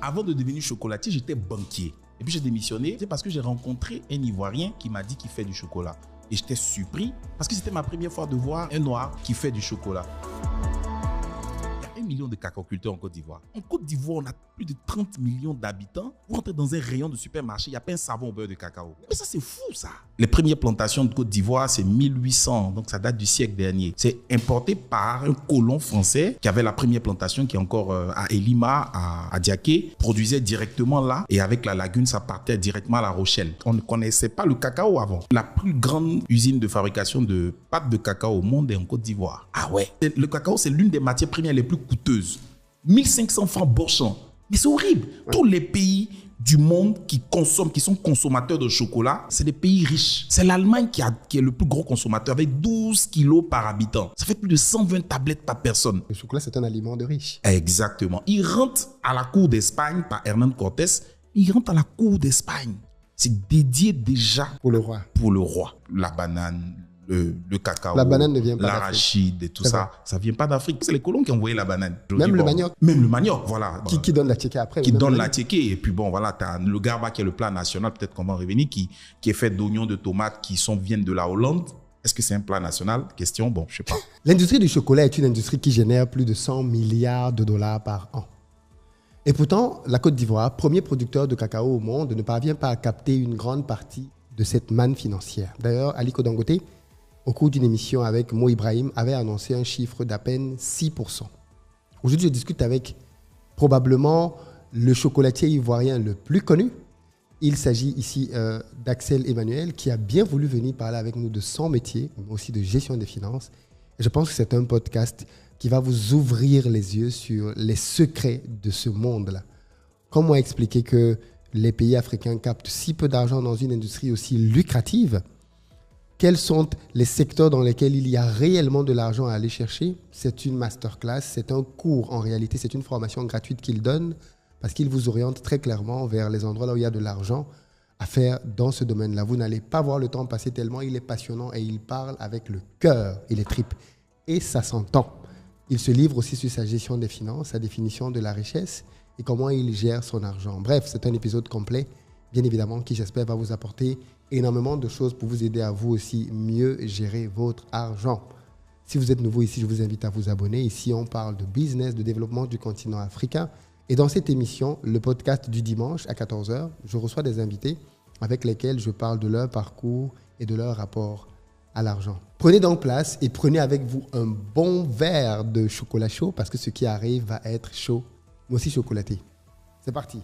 Avant de devenir chocolatier, j'étais banquier. Et puis j'ai démissionné, c'est parce que j'ai rencontré un Ivoirien qui m'a dit qu'il fait du chocolat. Et j'étais surpris parce que c'était ma première fois de voir un Noir qui fait du chocolat. Il y a 1 million de cacaoculteurs en Côte d'Ivoire. En Côte d'Ivoire, on a plus de 30 millions d'habitants. Vous rentrez dans un rayon de supermarché, il n'y a pas un savon au beurre de cacao. Mais ça, c'est fou, ça. Les premières plantations de Côte d'Ivoire, c'est 1800, donc ça date du siècle dernier. C'est importé par un colon français qui avait la première plantation qui est encore à Elima, à Diaké, produisait directement là. Et avec la lagune, ça partait directement à La Rochelle. On ne connaissait pas le cacao avant. La plus grande usine de fabrication de pâtes de cacao au monde est en Côte d'Ivoire. Ah ouais. Le cacao, c'est l'une des matières premières les plus coûteuses. 1500 francs Borchamp. Mais c'est horrible. Tous les pays du monde qui consomment, qui sont consommateurs de chocolat, c'est des pays riches. C'est l'Allemagne qui est le plus gros consommateur avec 12 kilos par habitant. Ça fait plus de 120 tablettes par personne. Le chocolat, c'est un aliment de riche. Exactement. Il rentre à la cour d'Espagne par Hernán Cortés. Il rentre à la cour d'Espagne. C'est dédié déjà pour le roi. Pour le roi. La banane, le cacao, la banane ne vient pas l'arachide et tout ça, ça vient pas d'Afrique. C'est les colons qui ont envoyé la banane. Même le manioc. Même le manioc, voilà. Qui donne la tchéké après. Qui donne la tchéké. Et puis bon, voilà, tu as le garba qui est le plat national, peut-être qu'on va en revenir, qui est fait d'oignons, de tomates qui viennent de la Hollande. Est-ce que c'est un plat national? Question, bon, je sais pas. L'industrie du chocolat est une industrie qui génère plus de 100 milliards de dollars par an. Et pourtant, la Côte d'Ivoire, premier producteur de cacao au monde, ne parvient pas à capter une grande partie de cette manne financière. D'ailleurs, Aliko Dangote, au cours d'une émission avec Mo Ibrahim, avait annoncé un chiffre d'à peine 6%. Aujourd'hui, je discute avec probablement le chocolatier ivoirien le plus connu. Il s'agit ici d'Axel Emmanuel, qui a bien voulu venir parler avec nous de son métier, mais aussi de gestion des finances. Et je pense que c'est un podcast qui va vous ouvrir les yeux sur les secrets de ce monde-là. Comment expliquer que les pays africains captent si peu d'argent dans une industrie aussi lucrative? Quels sont les secteurs dans lesquels il y a réellement de l'argent à aller chercher? C'est une masterclass, c'est un cours en réalité, c'est une formation gratuite qu'il donne parce qu'il vous oriente très clairement vers les endroits là où il y a de l'argent à faire dans ce domaine-là. Vous n'allez pas voir le temps passer tellement il est passionnant et il parle avec le cœur et les tripes. Et ça s'entend. Il se livre aussi sur sa gestion des finances, sa définition de la richesse et comment il gère son argent. Bref, c'est un épisode complet, bien évidemment, qui j'espère va vous apporter énormément de choses pour vous aider à vous aussi mieux gérer votre argent. Si vous êtes nouveau ici, je vous invite à vous abonner. Ici, on parle de business, de développement du continent africain. Et dans cette émission, le podcast du dimanche à 14h, je reçois des invités avec lesquels je parle de leur parcours et de leur rapport à l'argent. Prenez donc place et prenez avec vous un bon verre de chocolat chaud parce que ce qui arrive va être chaud, mais aussi chocolaté. C'est parti.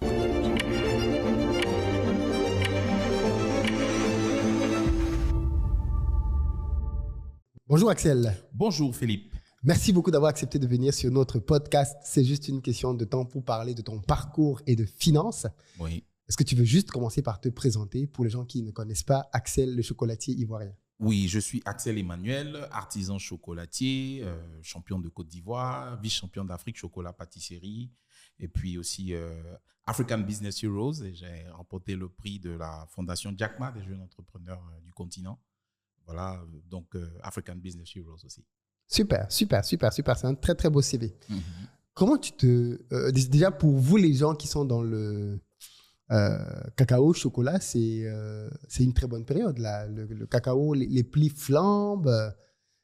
Bonjour Axel. Bonjour Philippe. Merci beaucoup d'avoir accepté de venir sur notre podcast. C'est juste une question de temps pour parler de ton parcours et de finances. Oui. Est-ce que tu veux juste commencer par te présenter pour les gens qui ne connaissent pas Axel, le chocolatier ivoirien? Oui, je suis Axel Emmanuel, artisan chocolatier, champion de Côte d'Ivoire, vice-champion d'Afrique chocolat-pâtisserie et puis aussi African Business Heroes. Et j'ai remporté le prix de la fondation Jack Ma, des jeunes entrepreneurs du continent. Voilà, donc African Business Heroes aussi. Super. C'est un très, très beau CV. Mm-hmm. Comment tu te... déjà, pour vous, les gens qui sont dans le cacao, chocolat, c'est une très bonne période. Là. Le cacao, les plis flambent,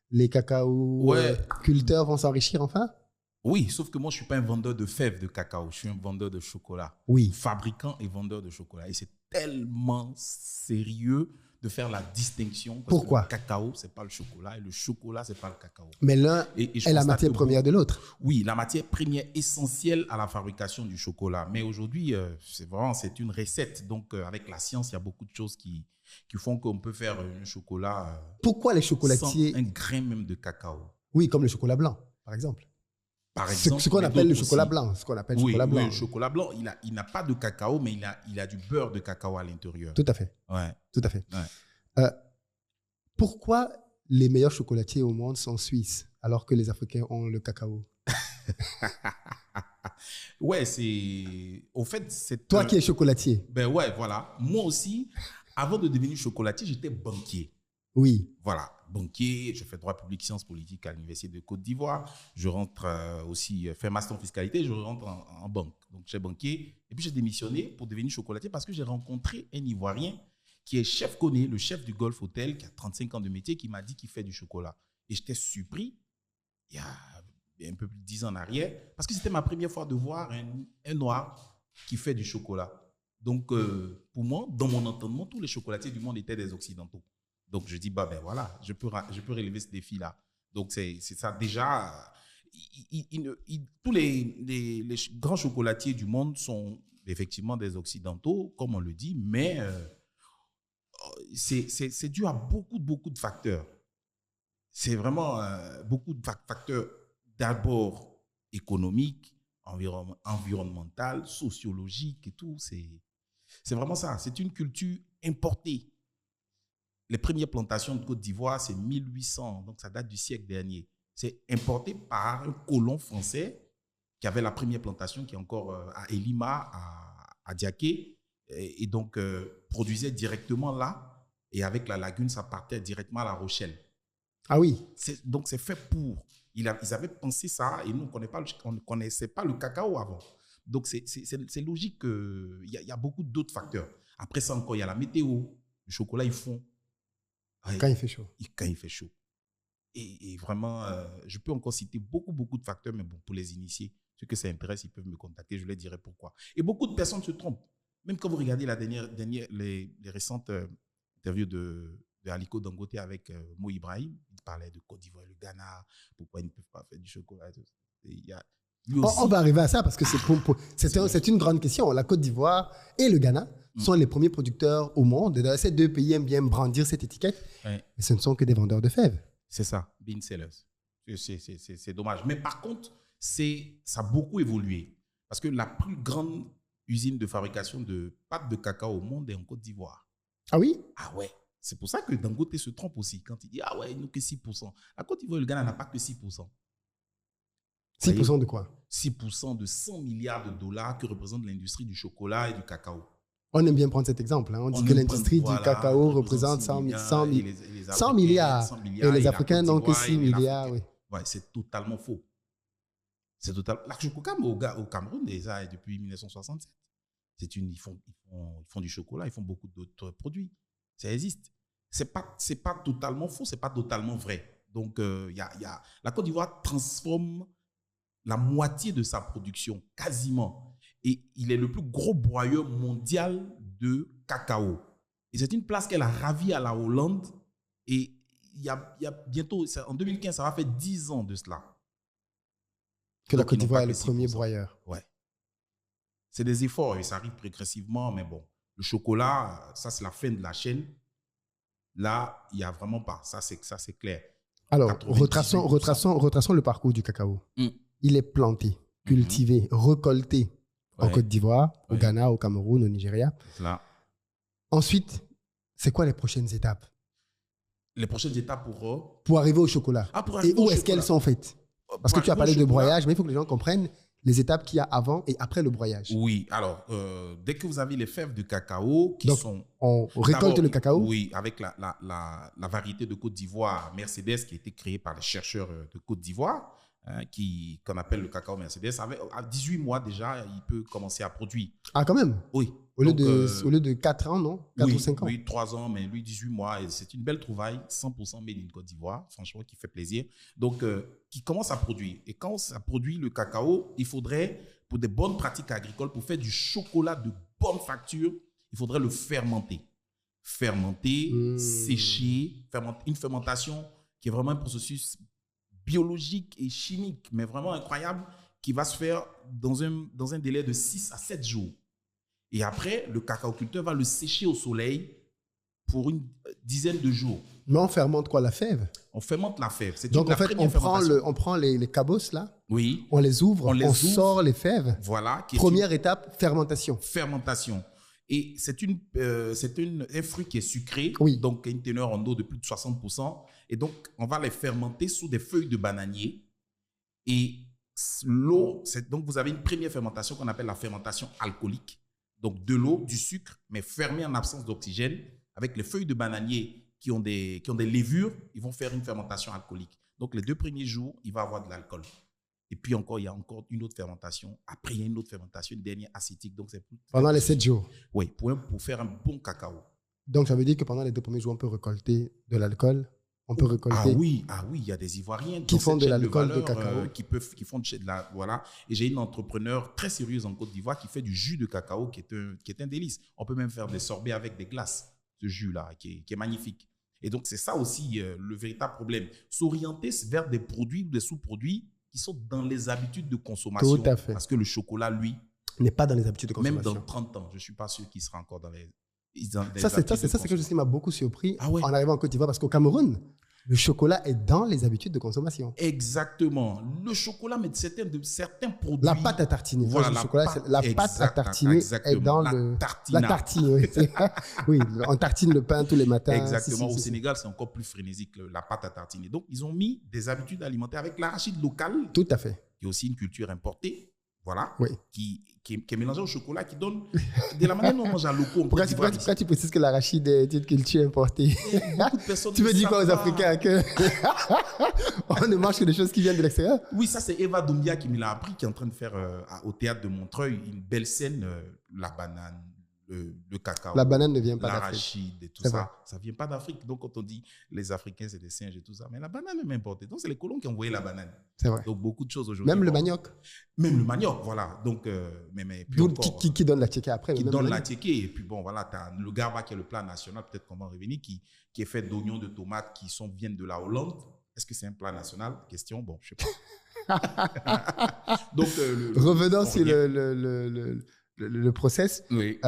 les culteurs vont s'enrichir enfin? Oui, sauf que moi, je ne suis pas un vendeur de fèves de cacao. Je suis un vendeur de chocolat. Oui. Fabricant et vendeur de chocolat. Et c'est tellement sérieux de faire la distinction. Parce Pourquoi? Que le cacao, ce n'est pas le chocolat et le chocolat, ce n'est pas le cacao. Mais l'un est la matière première de l'autre. Oui, la matière première essentielle à la fabrication du chocolat. Mais aujourd'hui, c'est une recette. Donc, avec la science, il y a beaucoup de choses qui font qu'on peut faire un chocolat. Pourquoi les chocolatiers... sans un grain même de cacao. Oui, comme le chocolat blanc, par exemple. Par exemple, ce qu'on appelle le chocolat blanc. Oui, le chocolat blanc, il n'a pas de cacao, mais il a du beurre de cacao à l'intérieur. Tout à fait. Ouais. Tout à fait. Ouais. Pourquoi les meilleurs chocolatiers au monde sont suisses, alors que les Africains ont le cacao? Ouais, c'est... Au fait, c'est... Toi qui es chocolatier. Ben ouais, voilà. Moi aussi, avant de devenir chocolatier, j'étais banquier. Oui. Voilà. banquier, je fais droit public, sciences politiques à l'Université de Côte d'Ivoire. Je rentre aussi, faire master en fiscalité, je rentre en banque. Donc, j'ai banquier. Et puis, j'ai démissionné pour devenir chocolatier parce que j'ai rencontré un Ivoirien qui est chef Koné, le chef du Golf Hotel, qui a 35 ans de métier, qui m'a dit qu'il fait du chocolat. Et j'étais surpris, il y a un peu plus de 10 ans en arrière, parce que c'était ma première fois de voir un Noir qui fait du chocolat. Donc, pour moi, dans mon entendement, tous les chocolatiers du monde étaient des Occidentaux. Donc, je dis, bah ben voilà, je peux relever ce défi-là. Donc, c'est ça. Déjà, tous les grands chocolatiers du monde sont effectivement des Occidentaux, comme on le dit, mais c'est dû à beaucoup de facteurs. C'est vraiment beaucoup de facteurs, d'abord économiques, environnemental, sociologique et tout. C'est vraiment ça. C'est une culture importée. Les premières plantations de Côte d'Ivoire, c'est 1800, donc ça date du siècle dernier. C'est importé par un colon français qui avait la première plantation qui est encore à Elima, à Diaké, et donc produisait directement là, et avec la lagune, ça partait directement à La Rochelle. Ah oui. Donc c'est fait pour. Ils avaient pensé ça, et nous, on ne connaissait pas le cacao avant. Donc c'est logique qu'il y a beaucoup d'autres facteurs. Après ça encore, il y a la météo. Le chocolat, ils font. Quand il fait chaud. Quand il fait chaud. Et vraiment, je peux encore citer beaucoup de facteurs, mais bon, pour les initiés, ceux que ça intéresse, ils peuvent me contacter, je leur dirai pourquoi. Et beaucoup de personnes se trompent. Même quand vous regardez les récentes interviews de Aliko Dangote avec Mo Ibrahim, il parlait de Côte d'Ivoire, le Ghana, pourquoi ils ne peuvent pas faire du chocolat. On va arriver à ça parce que c'est une grande question. La Côte d'Ivoire et le Ghana sont les premiers producteurs au monde. Ces deux pays aiment bien brandir cette étiquette, mais ce ne sont que des vendeurs de fèves. C'est ça, bean sellers. C'est dommage. Mais par contre, ça a beaucoup évolué. Parce que la plus grande usine de fabrication de pâtes de cacao au monde est en Côte d'Ivoire. Ah oui? Ah ouais. C'est pour ça que Dangote se trompe aussi quand il dit « Ah ouais, il nous que 6%. » La Côte d'Ivoire et le Ghana n'a pas que 6%. 6% de quoi? 6% de 100 milliards de dollars que représente l'industrie du chocolat et du cacao. On aime bien prendre cet exemple. On dit que l'industrie du cacao représente 100 milliards. Et les Africains n'ont que 6 milliards. Oui. Ouais, c'est totalement faux. C'est totalement. La Chococam au Cameroun, déjà, depuis 1967. Ils font du chocolat, ils font beaucoup d'autres produits. Ça existe. C'est pas totalement faux, c'est pas totalement vrai. Donc, la Côte d'Ivoire transforme la moitié de sa production, quasiment. Et il est le plus gros broyeur mondial de cacao. Et c'est une place qu'elle a ravie à la Hollande. Et il y a bientôt, en 2015, ça va faire 10 ans de cela. Que la Côte d'Ivoire est le premier broyeur. Ouais. C'est des efforts et ça arrive progressivement, mais bon. Le chocolat, ça c'est la fin de la chaîne. Là, il n'y a vraiment pas. Ça c'est clair. Alors, retraçons le parcours du cacao. Il est planté, cultivé, récolté en Côte d'Ivoire, au Ghana, au Cameroun, au Nigeria. Là. Ensuite, c'est quoi les prochaines étapes? Les prochaines étapes pour arriver au chocolat. Et où est-ce qu'elles sont faites? Parce que tu as parlé de broyage, mais il faut que les gens comprennent les étapes qu'il y a avant et après le broyage. Oui, alors, dès que vous avez les fèves de cacao on récolte le cacao? Oui, avec la variété de Côte d'Ivoire Mercedes qui a été créée par les chercheurs de Côte d'Ivoire, qu'on appelle le cacao Mercedes. À 18 mois déjà, il peut commencer à produire. Ah, quand même? Oui. Au lieu de 4 ans, non? 4 ou 5 ans? Oui, 3 ans, mais lui, 18 mois. Et c'est une belle trouvaille, 100% made in Côte d'Ivoire, franchement, qui fait plaisir. Donc, qui commence à produire. Et quand ça produit le cacao, il faudrait, pour des bonnes pratiques agricoles, pour faire du chocolat de bonne facture, il faudrait le fermenter. Sécher, une fermentation qui est vraiment un processus biologique et chimique, mais vraiment incroyable, qui va se faire dans un délai de 6 à 7 jours. Et après, le cacaoculteur va le sécher au soleil pour une dizaine de jours. Mais on fermente quoi, la fève? On fermente la fève. Donc en fait, on prend les cabosses là, oui. On les ouvre, on sort les fèves. Voilà. Première étape, fermentation. Fermentation. Et c'est un fruit qui est sucré, oui. Donc une teneur en eau de plus de 60%. Et donc, on va les fermenter sous des feuilles de bananier. Et l'eau, donc vous avez une première fermentation qu'on appelle la fermentation alcoolique. Donc, de l'eau, du sucre, mais fermé en absence d'oxygène, avec les feuilles de bananier qui ont des levures, ils vont faire une fermentation alcoolique. Donc, les 2 premiers jours, il va avoir de l'alcool. Et puis encore, il y a encore une autre fermentation. Après, il y a une autre fermentation, une dernière acétique. Donc, c'est pendant les 7 jours. Oui, pour faire un bon cacao. Donc, ça veut dire que pendant les 2 premiers jours, on peut récolter de l'alcool. On peut récolter. Ah oui, il y a des Ivoiriens qui font de l'alcool de cacao. Qui font de la, voilà. Et j'ai une entrepreneur très sérieuse en Côte d'Ivoire qui fait du jus de cacao qui est un délice. On peut même faire des sorbets avec des glaces, ce jus-là, qui est magnifique. Et donc, c'est ça aussi le véritable problème. S'orienter vers des produits ou des sous-produits qui sont dans les habitudes de consommation. Tout à fait. Parce que le chocolat, lui, n'est pas dans les habitudes de consommation. Même dans 30 ans, je ne suis pas sûr qu'il sera encore dans les... Ça, c'est quelque chose qui m'a beaucoup surpris ouais. en arrivant en Côte d'Ivoire, parce qu'au Cameroun, le chocolat est dans les habitudes de consommation. Exactement. Le chocolat, mais certains produits... La pâte à tartiner. Voilà, le chocolat, la pâte à tartiner est dans la tartine. Oui. Oui, on tartine le pain tous les matins. Exactement. Au Sénégal, c'est encore plus frénésique, la pâte à tartiner. Donc, ils ont mis des habitudes alimentaires avec l'arachide local. Tout à fait. Qui est aussi une culture importée. Voilà, oui. qui est mélangé au chocolat, qui donne de la manière dont on mange à l'eau. Pourquoi tu précises que l'arachide est une culture importée? Beaucoup de personnes tu veux dire quoi aux Africains que on ne mange que des choses qui viennent de l'extérieur? Oui, ça c'est Eva Doumbia qui me l'a appris, qui est en train de faire au théâtre de Montreuil une belle scène, la banane, le cacao. La banane ne vient pas d'Afrique. L'arachide et tout ça, ça ne vient pas d'Afrique. Donc quand on dit les Africains c'est des singes et tout ça, mais la banane est importée. Donc c'est les colons qui ont envoyé la banane. C'est vrai. Donc beaucoup de choses aujourd'hui. Même le manioc. Même le manioc, voilà. Donc, qui donne la tchéké après. Qui donne la tchéké. Et puis bon, voilà, tu as le garba qui est le plat national, peut-être qu'on va en revenir, qui est fait d'oignons, de tomates qui viennent de la Hollande. Est-ce que c'est un plat national? Question, bon, je ne sais pas. Donc, revenons sur le process. Oui.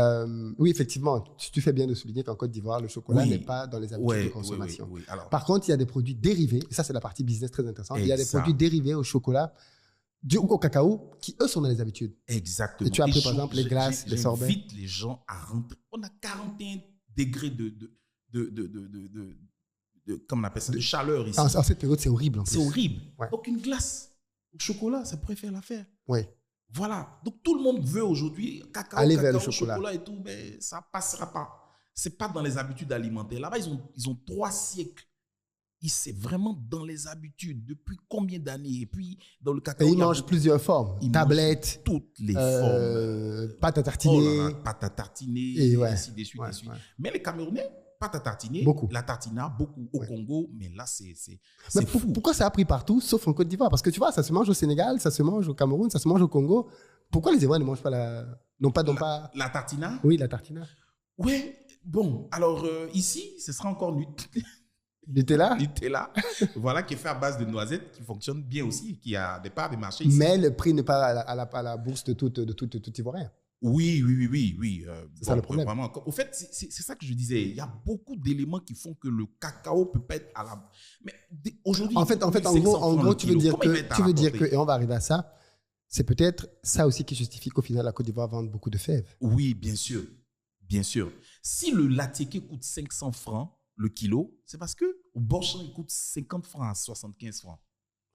Oui, effectivement, tu fais bien de souligner qu'en Côte d'Ivoire, le chocolat n'est pas dans les habitudes de consommation. Oui. Alors, par contre, il y a des produits dérivés, et ça c'est la partie business très intéressante, il y a des produits dérivés au chocolat, au cacao, qui eux sont dans les habitudes. Exactement. Et tu as pris par exemple les glaces, les sorbets. J'invite les gens à rentrer. On a 41 degrés comment on appelle ça, de chaleur ici. En cette période, c'est horrible. C'est horrible. Ouais. Donc une glace au chocolat, ça pourrait faire l'affaire. Oui. Voilà. Donc, tout le monde veut aujourd'hui cacao, vers le chocolat et tout, mais ça ne passera pas. Ce n'est pas dans les habitudes alimentaires. Là-bas, ils ont 3 siècles. C'est vraiment dans les habitudes. Depuis combien d'années? Et puis, dans le cacao... Et ils mangent plusieurs formes. Tablettes. Toutes les formes. Pâte à tartiner. Oh là là, pâte à tartiner. Et ainsi de suite. Mais les Camerounais, pâte à tartiner. Beaucoup. La tartina, beaucoup au Congo. Mais là, c'est fou. Pourquoi ça a pris partout, sauf en Côte d'Ivoire? Parce que tu vois, ça se mange au Sénégal, ça se mange au Cameroun, ça se mange au Congo. Pourquoi les Ivoiriens ne mangent pas la tartina? Oui, la tartina. Oui, bon. Alors, ici, ce sera encore Nutella. Voilà, qui est fait à base de noisettes, qui fonctionne bien aussi, qui a des parts de marché ici. Mais le prix n'est pas à la bourse de tout Ivoirien. Oui. C'est ça le problème. Vraiment, au fait, c'est ça que je disais. Il y a beaucoup d'éléments qui font que le cacao peut pas être à la... Mais aujourd'hui... En gros, tu veux dire que, et on va arriver à ça, c'est peut-être ça aussi qui justifie qu'au final, la Côte d'Ivoire vende beaucoup de fèves. Oui, bien sûr. Bien sûr. Si le latéqué coûte 500 francs le kilo, c'est parce que au Borchamp, il coûte 50 francs à 75 francs.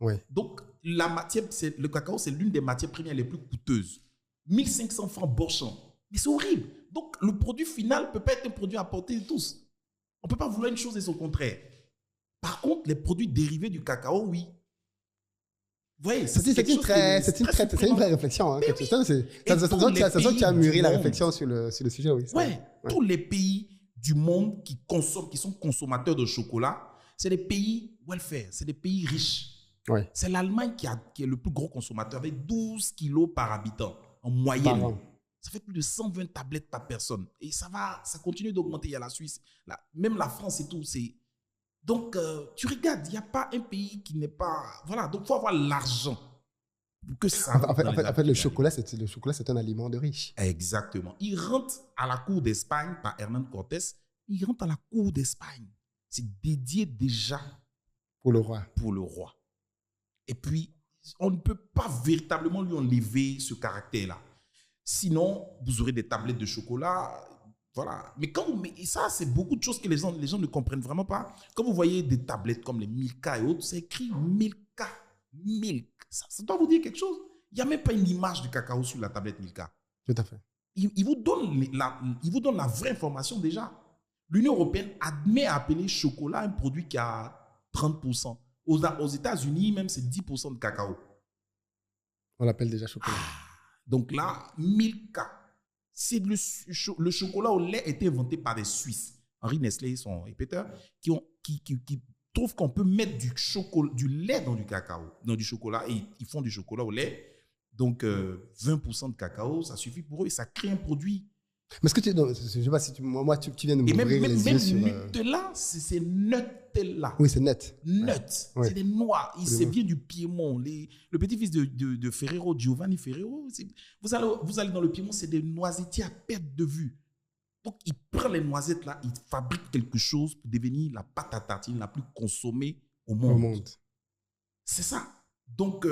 Oui. Donc, le cacao, c'est l'une des matières premières les plus coûteuses. 1500 francs Borchamp. Mais c'est horrible. Donc, le produit final ne peut pas être un produit à portée de tous. On ne peut pas vouloir une chose et son contraire. Par contre, les produits dérivés du cacao, oui. Vous voyez, c'est une vraie réflexion. Hein, ça sent que tu as mûri la réflexion sur le sujet. Oui, tous les pays du monde qui sont consommateurs de chocolat, c'est des pays welfare, c'est des pays riches. Ouais. C'est l'Allemagne qui est le plus gros consommateur avec 12 kilos par habitant en moyenne. Ça fait plus de 120 tablettes par personne. Et ça continue d'augmenter. Il y a la Suisse, même la France et tout. Donc, tu regardes, il n'y a pas un pays qui n'est pas... Voilà, donc il faut avoir l'argent. Que ça en fait, le chocolat, c'est un aliment de riche. Exactement. Il rentre à la cour d'Espagne par Hernán Cortés. Il rentre à la cour d'Espagne. C'est dédié déjà pour le roi. Et puis, on ne peut pas véritablement lui enlever ce caractère-là. Sinon, vous aurez des tablettes de chocolat... Voilà. Mais ça, c'est beaucoup de choses que les gens ne comprennent vraiment pas. Quand vous voyez des tablettes comme les Milka et autres, c'est écrit Milka. Milk. Ça doit vous dire quelque chose. Il n'y a même pas une image du cacao sur la tablette Milka. Tout à fait. Il vous donne la vraie information déjà. l'Union européenne admet à appeler chocolat un produit qui a 30%. Aux États-Unis, même, c'est 10% de cacao. On l'appelle déjà chocolat. Donc là, Milka, c'est le chocolat au lait a été inventé par des Suisses. Henri Nestlé et Peter, qui trouvent qu'on peut mettre du lait dans du cacao, dans du chocolat, et ils font du chocolat au lait. Donc 20% de cacao, ça suffit pour eux et ça crée un produit. Mais est-ce que je sais pas si tu viens de m'ouvrir les yeux sur... Nutella, c'est Nutella. Oui, c'est net. C'est des noix. Il vient du Piémont. Le petit-fils de Ferrero, Giovanni Ferrero, vous allez dans le Piémont, c'est des noisetiers à perte de vue. Donc, il prend les noisettes là, il fabrique quelque chose pour devenir la pâte à tartine la plus consommée au monde. C'est ça. Donc,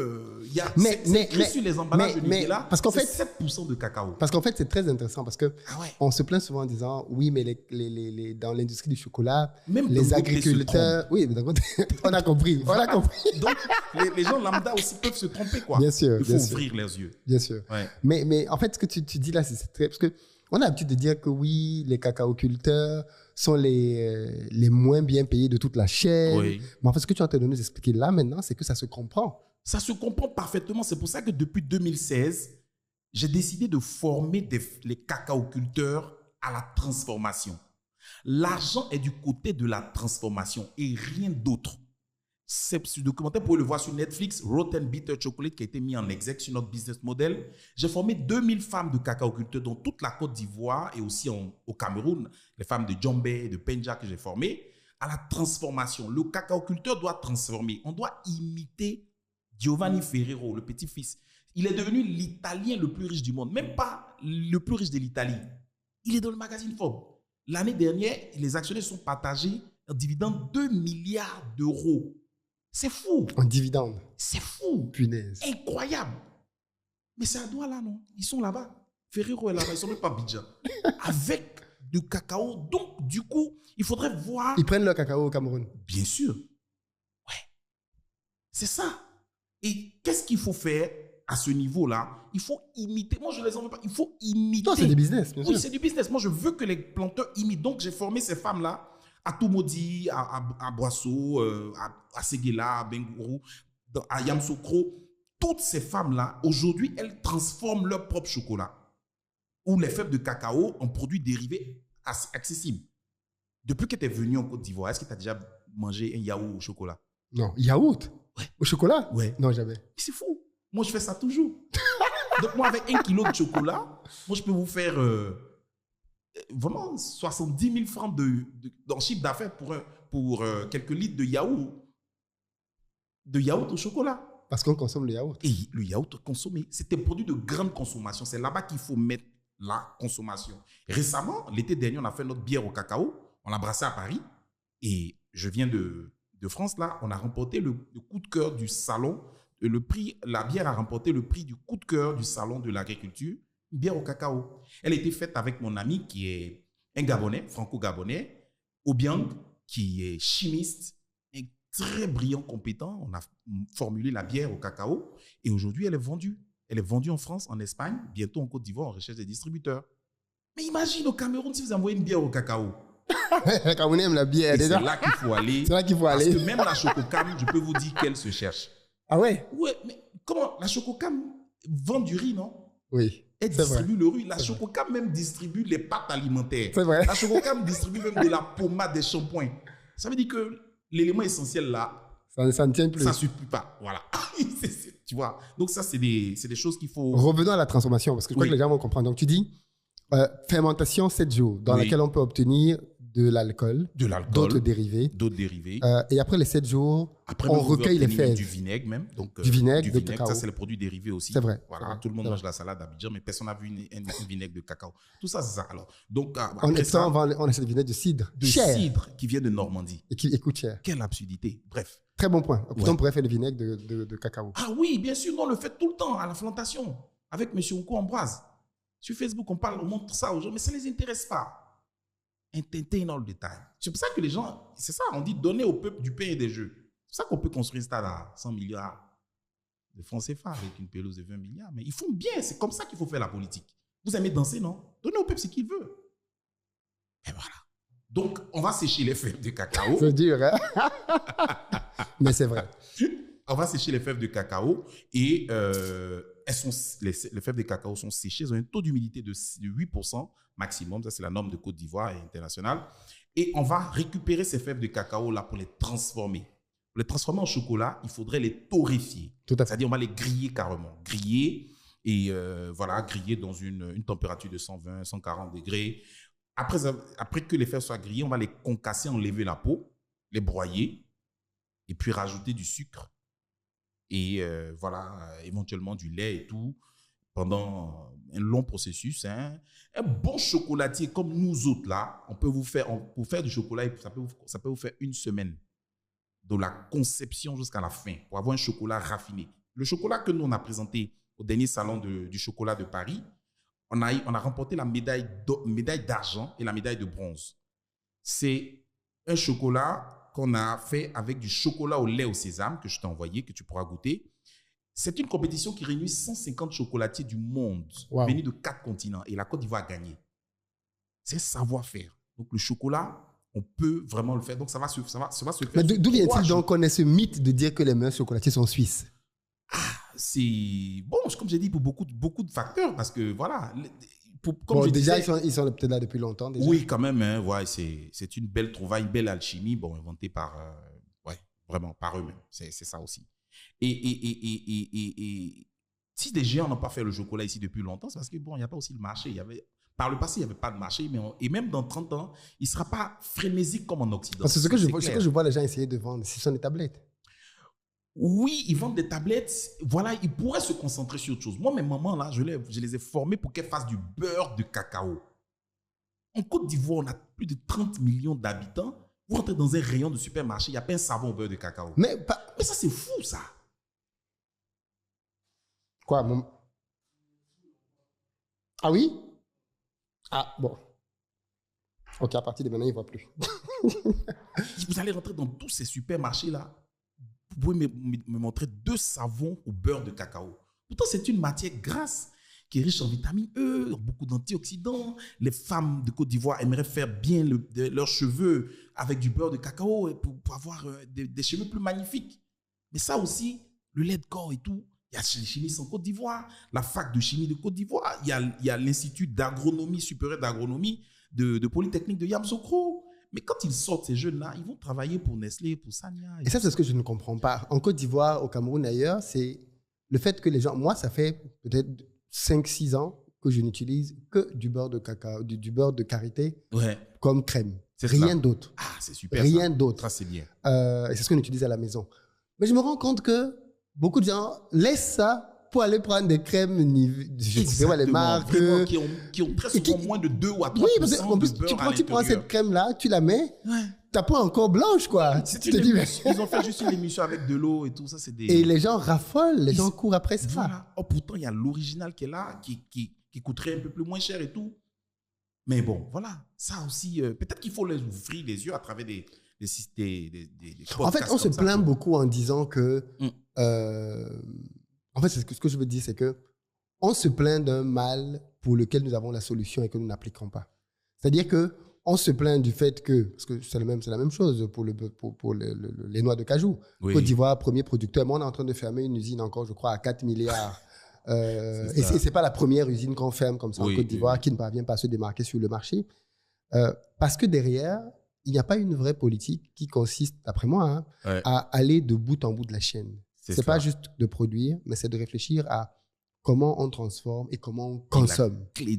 c'est écrit sur les emballages de Nutella, parce qu'en fait, 7% de cacao. Parce qu'en fait, c'est très intéressant parce que on se plaint souvent en disant, oui, mais dans l'industrie du chocolat, même les agriculteurs... Oui, on a compris. Donc, les gens lambda aussi peuvent se tromper, quoi. Bien sûr. Il faut ouvrir les yeux. Bien sûr. Ouais. Mais en fait, ce que tu dis là, c'est très... Parce qu'on a l'habitude de dire que oui, les cacaoculteurs sont les moins bien payés de toute la chaîne. Oui. Mais en fait, ce que tu es en train de nous expliquer là maintenant, c'est que ça se comprend. Ça se comprend parfaitement. C'est pour ça que depuis 2016, j'ai décidé de former les cacaoculteurs à la transformation. L'argent est du côté de la transformation et rien d'autre. Ce documentaire, vous pouvez le voir sur Netflix, Rotten Bitter Chocolate, qui a été mis en exec sur notre business model. J'ai formé 2000 femmes de cacaoculteurs dans toute la Côte d'Ivoire et aussi au Cameroun, les femmes de Djombe et de Penja que j'ai formées, à la transformation. Le cacaoculteur doit transformer. On doit imiter Giovanni Ferrero, le petit-fils. Il est devenu l'Italien le plus riche du monde, même pas le plus riche de l'Italie. Il est dans le magazine Forbes. L'année dernière, les actionnaires sont partagés en dividende 2 milliards d'euros. C'est fou. En dividende. C'est fou. Punaise. Incroyable. Mais c'est à Douala, non? Ils sont là-bas. Ferrero est là-bas. Ils sont même pas Abidjan. Avec du cacao. Donc, du coup, il faudrait voir... Ils prennent leur cacao au Cameroun. Bien sûr. Ouais. C'est ça. Et qu'est-ce qu'il faut faire à ce niveau-là? Il faut imiter. Moi, je ne les en veux pas. Il faut imiter. Non, c'est du business, bien sûr. Oui, c'est du business. Moi, je veux que les planteurs imitent. Donc, j'ai formé ces femmes-là à Toumaudi, à Boisseau, à Séguéla, à Bengourou, à Yamsoukro. Toutes ces femmes-là, aujourd'hui, elles transforment leur propre chocolat ou les fèves de cacao en produits dérivés accessibles. Depuis que tu es venu en Côte d'Ivoire, est-ce que tu as déjà mangé un yaourt au chocolat? Non. Yaourt? Ouais. Au chocolat? Ouais. Non, jamais. C'est fou. Moi, je fais ça toujours. Donc, moi, avec 1 kilo de chocolat, moi, je peux vous faire... vraiment 70 000 francs dans chiffre d'affaires pour quelques litres de yaourt au chocolat. Parce qu'on consomme le yaourt. Et le yaourt consommé, c'est un produit de grande consommation. C'est là-bas qu'il faut mettre la consommation. Récemment, l'été dernier, on a fait notre bière au cacao. On l'a brassée à Paris. Et je viens de France, là. On a remporté le coup de cœur du salon. La bière a remporté le prix du coup de cœur du salon de l'agriculture. Une bière au cacao. Elle a été faite avec mon ami qui est un Gabonais, franco-gabonais, Obiang, qui est chimiste, un très brillant, compétent. On a formulé la bière au cacao et aujourd'hui, elle est vendue. Elle est vendue en France, en Espagne, bientôt en Côte d'Ivoire, on recherche des distributeurs. Mais imagine au Cameroun si vous envoyez une bière au cacao. Les Camerounais aiment la bière. C'est là qu'il faut aller. C'est là qu'il faut aller. Parce que même la Chococam, je peux vous dire qu'elle se cherche. Ah ouais? Ouais, mais comment? La Chococam vend du riz, non? Oui. Elle distribue le riz. La Chococam même distribue les pâtes alimentaires. C'est vrai. La Chococam distribue même de la pommade, des shampoings. Ça veut dire que l'élément essentiel là, ça ne tient plus. Ça ne suffit pas. Voilà. Tu vois. Donc ça, c'est des choses qu'il faut... Revenons à la transformation, parce que je crois que les gens vont comprendre. Donc tu dis, fermentation 7 jours, dans laquelle on peut obtenir de l'alcool, d'autres dérivés. Et après les 7 jours, on recueille les fèves. Du vinaigre même. Donc, du vinaigre de cacao. Ça, c'est les produits dérivés aussi. C'est vrai. Voilà, tout le monde mange la salade d'Abidjan, mais personne n'a vu un vinaigre de cacao. Tout ça, c'est ça. Alors, donc, on achète du vinaigre de cidre. De cidre qui vient de Normandie. Et qui coûte cher. Quelle absurdité. Bref. Très bon point. Pourtant, on pourrait faire le vinaigre de cacao. Ah oui, bien sûr. On le fait tout le temps à la plantation avec M. Onko Ambroise. Sur Facebook, on montre ça aux gens, mais ça ne les intéresse pas. Un tintin dans le détail. C'est pour ça que les gens, c'est ça, on dit donner au peuple du pain et des jeux. C'est pour ça qu'on peut construire un stade à 100 milliards de francs CFA avec une pelouse de 20 milliards. Mais ils font bien, c'est comme ça qu'il faut faire la politique. Vous aimez danser, non? Donnez au peuple ce qu'il veut. Et voilà. Donc, on va sécher les fèves de cacao. C'est dur, hein? Mais c'est vrai. On va sécher les fèves de cacao et les fèves de cacao sont séchées. Elles ont un taux d'humidité de 8% maximum. Ça, c'est la norme de Côte d'Ivoire et internationale. Et on va récupérer ces fèves de cacao là pour les transformer. Pour les transformer en chocolat, il faudrait les torréfier. Tout à fait. C'est-à-dire, on va les griller carrément. Griller et voilà, griller dans une température de 120, 140 degrés. Après que les fèves soient grillées, on va les concasser, enlever la peau, les broyer et puis rajouter du sucre. Et voilà, éventuellement du lait et tout, pendant un long processus. Hein. Un bon chocolatier comme nous autres, là, pour faire du chocolat, ça peut vous faire une semaine, de la conception jusqu'à la fin, pour avoir un chocolat raffiné. Le chocolat que nous, on a présenté au dernier salon du chocolat de Paris, on a remporté la médaille d'argent et la médaille de bronze. C'est un chocolat qu'on a fait avec du chocolat au lait au sésame que je t'ai envoyé, que tu pourras goûter. C'est une compétition qui réunit 150 chocolatiers du monde, venus de 4 continents. Et la Côte d'Ivoire a gagné. C'est savoir-faire. Donc, le chocolat, on peut vraiment le faire. Donc, ça va se faire. Mais d'où vient-il donc qu'on ait ce mythe de dire que les meilleurs chocolatiers sont suisses? C'est bon, comme j'ai dit, pour beaucoup de facteurs. Parce que, voilà... Déjà, ils sont peut-être là depuis longtemps. Déjà. Oui, quand même. Hein, ouais, c'est une belle trouvaille, une belle alchimie, inventée vraiment par eux-mêmes. C'est ça aussi. Et si des géants n'ont pas fait le chocolat ici depuis longtemps, c'est parce que, il n'y a pas aussi le marché. Par le passé, il n'y avait pas de marché. Et même dans 30 ans, il ne sera pas frénésique comme en Occident. Parce que ce que je vois les gens essayer de vendre, ce sont des tablettes. Oui, ils vendent des tablettes. Voilà, ils pourraient se concentrer sur autre chose. Moi, mes mamans, là, je les ai formées pour qu'elles fassent du beurre de cacao. En Côte d'Ivoire, on a plus de 30 millions d'habitants. Vous rentrez dans un rayon de supermarché, il n'y a pas un savon au beurre de cacao. Mais ça, c'est fou, ça. Quoi, Ah oui? Ah, bon. Ok, à partir de maintenant, il ne voit plus. Vous allez rentrer dans tous ces supermarchés-là. Vous pouvez me montrer 2 savons au beurre de cacao. Pourtant, c'est une matière grasse qui est riche en vitamine E, beaucoup d'antioxydants. Les femmes de Côte d'Ivoire aimeraient faire bien leurs cheveux avec du beurre de cacao pour avoir des cheveux plus magnifiques. Mais ça aussi, le lait de corps et tout, il y a les chimistes en Côte d'Ivoire, la fac de chimie de Côte d'Ivoire, il y a l'Institut d'agronomie, supérieur d'agronomie de Polytechnique de Yamoussoukro. Mais quand ils sortent, ces jeunes-là, ils vont travailler pour Nestlé, pour Sanya. Et ça, c'est ce que je ne comprends pas. En Côte d'Ivoire, au Cameroun, ailleurs, c'est le fait que les gens... Moi, ça fait peut-être 5-6 ans que je n'utilise que du beurre de cacao, du beurre de karité comme crème. Rien d'autre. Ah, c'est super. Rien d'autre. Ça, c'est bien. Et c'est ce qu'on utilise à la maison. Mais je me rends compte que beaucoup de gens laissent ça pour aller prendre des crèmes, je sais pas les marques. Qui ont très souvent moins de 2 ou 3% oui, parce qu'en plus, tu prends cette crème-là, tu la mets, ta peau est encore blanche, quoi. Ils ont fait juste une émission avec de l'eau et tout ça. Et les gens raffolent, les gens courent après ça. Voilà. Oh, pourtant, il y a l'original qui est là, qui coûterait un peu plus moins cher et tout. Mais bon, voilà. Ça aussi, peut-être qu'il faut les ouvrir les yeux à travers des en fait, on se plaint beaucoup en disant que... En fait, ce que je veux dire, c'est que on se plaint d'un mal pour lequel nous avons la solution et que nous n'appliquons pas. C'est-à-dire que on se plaint du fait que, parce que c'est la même chose pour les noix de cajou. Oui. Côte d'Ivoire, premier producteur. Moi, on est en train de fermer une usine encore, je crois, à 4 milliards. Et c'est pas la première usine qu'on ferme comme ça en Côte d'Ivoire qui ne parvient pas à se démarquer sur le marché. Parce que derrière, il n'y a pas une vraie politique qui consiste, d'après moi, à aller de bout en bout de la chaîne. C'est pas juste de produire, mais c'est de réfléchir à comment on transforme et comment on consomme. La clé,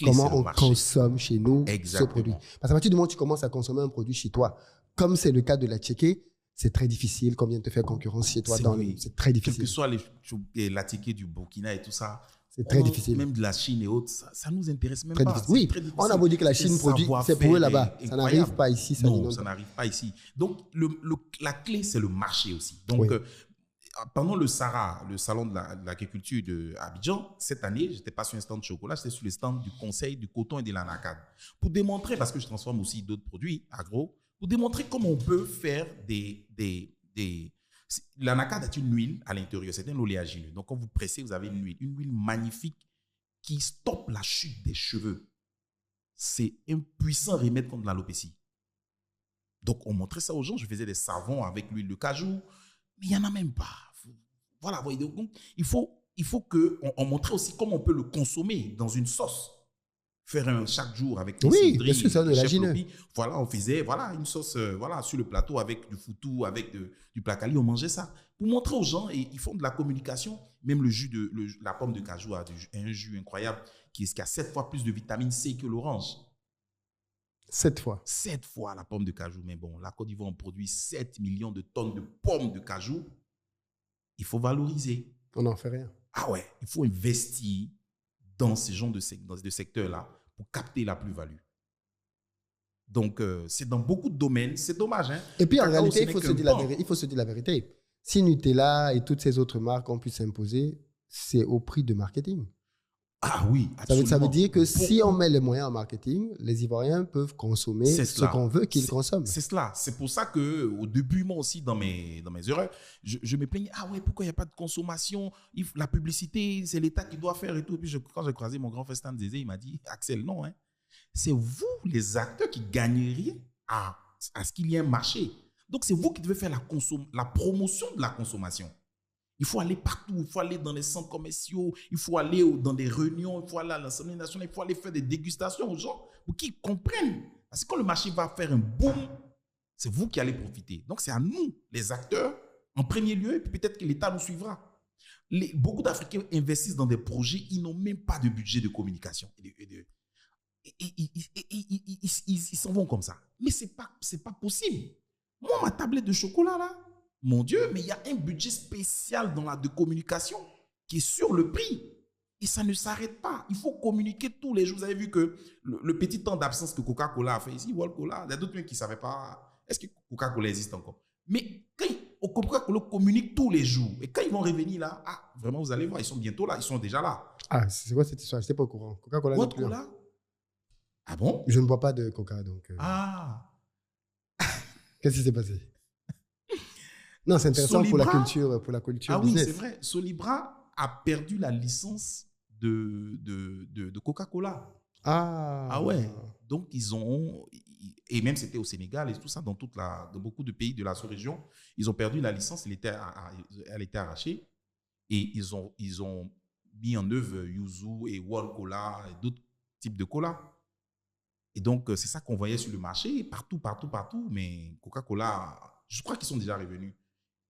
comment on consomme chez nous ce produit. Parce qu'à partir du moment où tu commences à consommer un produit chez toi, comme c'est le cas de la tchéké, c'est très difficile qu'on vienne te faire concurrence chez toi. C'est très difficile. Quel que soit la tchéké du Burkina et tout ça, c'est très difficile. Même de la Chine et autres, ça nous intéresse même très pas. Difficile. Oui, on a beau dire que la Chine produit, c'est pour eux là-bas. Ça n'arrive pas ici. Non, ça n'arrive pas ici. Donc, la clé, c'est le marché aussi. Donc, pendant le SARA, le salon de l'agriculture de Abidjan, cette année, je n'étais pas sur un stand de chocolat, j'étais sur le stand du conseil du coton et de l'anacade. Pour démontrer, parce que je transforme aussi d'autres produits agro, pour démontrer comment on peut faire l'anacade est une huile à l'intérieur, c'est un oléagineux. Donc, quand vous pressez, vous avez une huile magnifique qui stoppe la chute des cheveux. C'est un puissant remède contre l'alopécie. Donc, on montrait ça aux gens. Je faisais des savons avec l'huile de cajou, mais il n'y en a même pas. Voilà, donc, il faut qu'on montrait aussi comment on peut le consommer dans une sauce. Faire un chaque jour avec les Oui, cidris, bien sûr, c'est un les chefs oléagineux. lopi. Voilà, on faisait une sauce sur le plateau avec du foutou, avec du placali, on mangeait ça. Pour montrer aux gens, et ils font de la communication, même la pomme de cajou a un jus incroyable qui a 7 fois plus de vitamine C que l'orange. 7 fois. 7 fois la pomme de cajou. Mais bon, la Côte d'Ivoire, on produit 7 millions de tonnes de pommes de cajou. Il faut valoriser. On n'en fait rien. Ah ouais, il faut investir dans ce genre de secteurs-là pour capter la plus-value. Donc, c'est dans beaucoup de domaines. C'est dommage. Hein? Et puis, en réalité, il faut se dire la vérité. Si Nutella et toutes ces autres marques ont pu s'imposer, c'est au prix de marketing. Ah oui, absolument. Ça veut dire que si on met les moyens en marketing, les Ivoiriens peuvent consommer ce qu'on veut qu'ils consomment. C'est cela. C'est pour ça qu'au début, moi aussi, dans mes erreurs, je me plaignais. Ah ouais, pourquoi il n'y a pas de consommation? La publicité, c'est l'État qui doit faire et tout. Et puis, quand j'ai croisé mon grand frère Stan Zézé, il m'a dit, Axel, non, hein. C'est vous, les acteurs, qui gagneriez à ce qu'il y ait un marché. Donc, c'est vous qui devez faire la promotion de la consommation. Il faut aller partout, il faut aller dans les centres commerciaux, il faut aller dans des réunions, il faut aller à l'Assemblée nationale, il faut aller faire des dégustations aux gens pour qu'ils comprennent. Parce que quand le marché va faire un boom, c'est vous qui allez profiter. Donc, c'est à nous, les acteurs, en premier lieu, et puis peut-être que l'État nous suivra. Beaucoup d'Africains investissent dans des projets, ils n'ont même pas de budget de communication. Ils s'en vont comme ça. Mais c'est pas possible. Moi, ma tablette de chocolat, là, mon Dieu, mais il y a un budget spécial de communication qui est sur le prix. Et ça ne s'arrête pas. Il faut communiquer tous les jours. Vous avez vu que le petit temps d'absence que Coca-Cola a fait ici, Coca-Cola, il y a d'autres qui ne savaient pas. Est-ce que Coca-Cola existe encore? Mais quand Coca-Cola communique tous les jours, et quand ils vont revenir là, vraiment, vous allez voir, ils sont bientôt là, ils sont déjà là. Ah, c'est quoi cette histoire? Je n'étais pas au courant. Coca-Cola n'est plus là. Ah bon? Je ne bois pas de Coca, donc... Qu'est-ce qui s'est passé? Non, c'est intéressant pour la culture Ah business. Oui, c'est vrai. Solibra a perdu la licence de Coca-Cola. Ah ouais. Donc, ils ont... Et même c'était au Sénégal et tout ça, dans beaucoup de pays de la sous-région, ils ont perdu la licence, elle était arrachée. Et ils ont mis en œuvre Yuzu et World Cola et d'autres types de cola. Et donc, c'est ça qu'on voyait sur le marché, partout. Mais Coca-Cola, je crois qu'ils sont déjà revenus.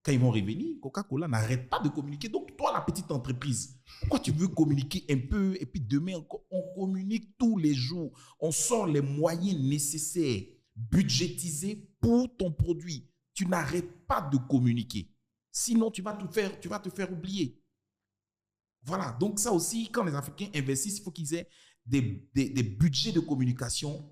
Quand ils vont revenir, Coca-Cola n'arrête pas de communiquer. Donc, toi, la petite entreprise, pourquoi tu veux communiquer un peu et puis demain, on communique tous les jours. On sort les moyens nécessaires, budgétisés pour ton produit. Tu n'arrêtes pas de communiquer. Sinon, tu vas te faire oublier. Voilà. Donc, ça aussi, quand les Africains investissent, il faut qu'ils aient des budgets de communication.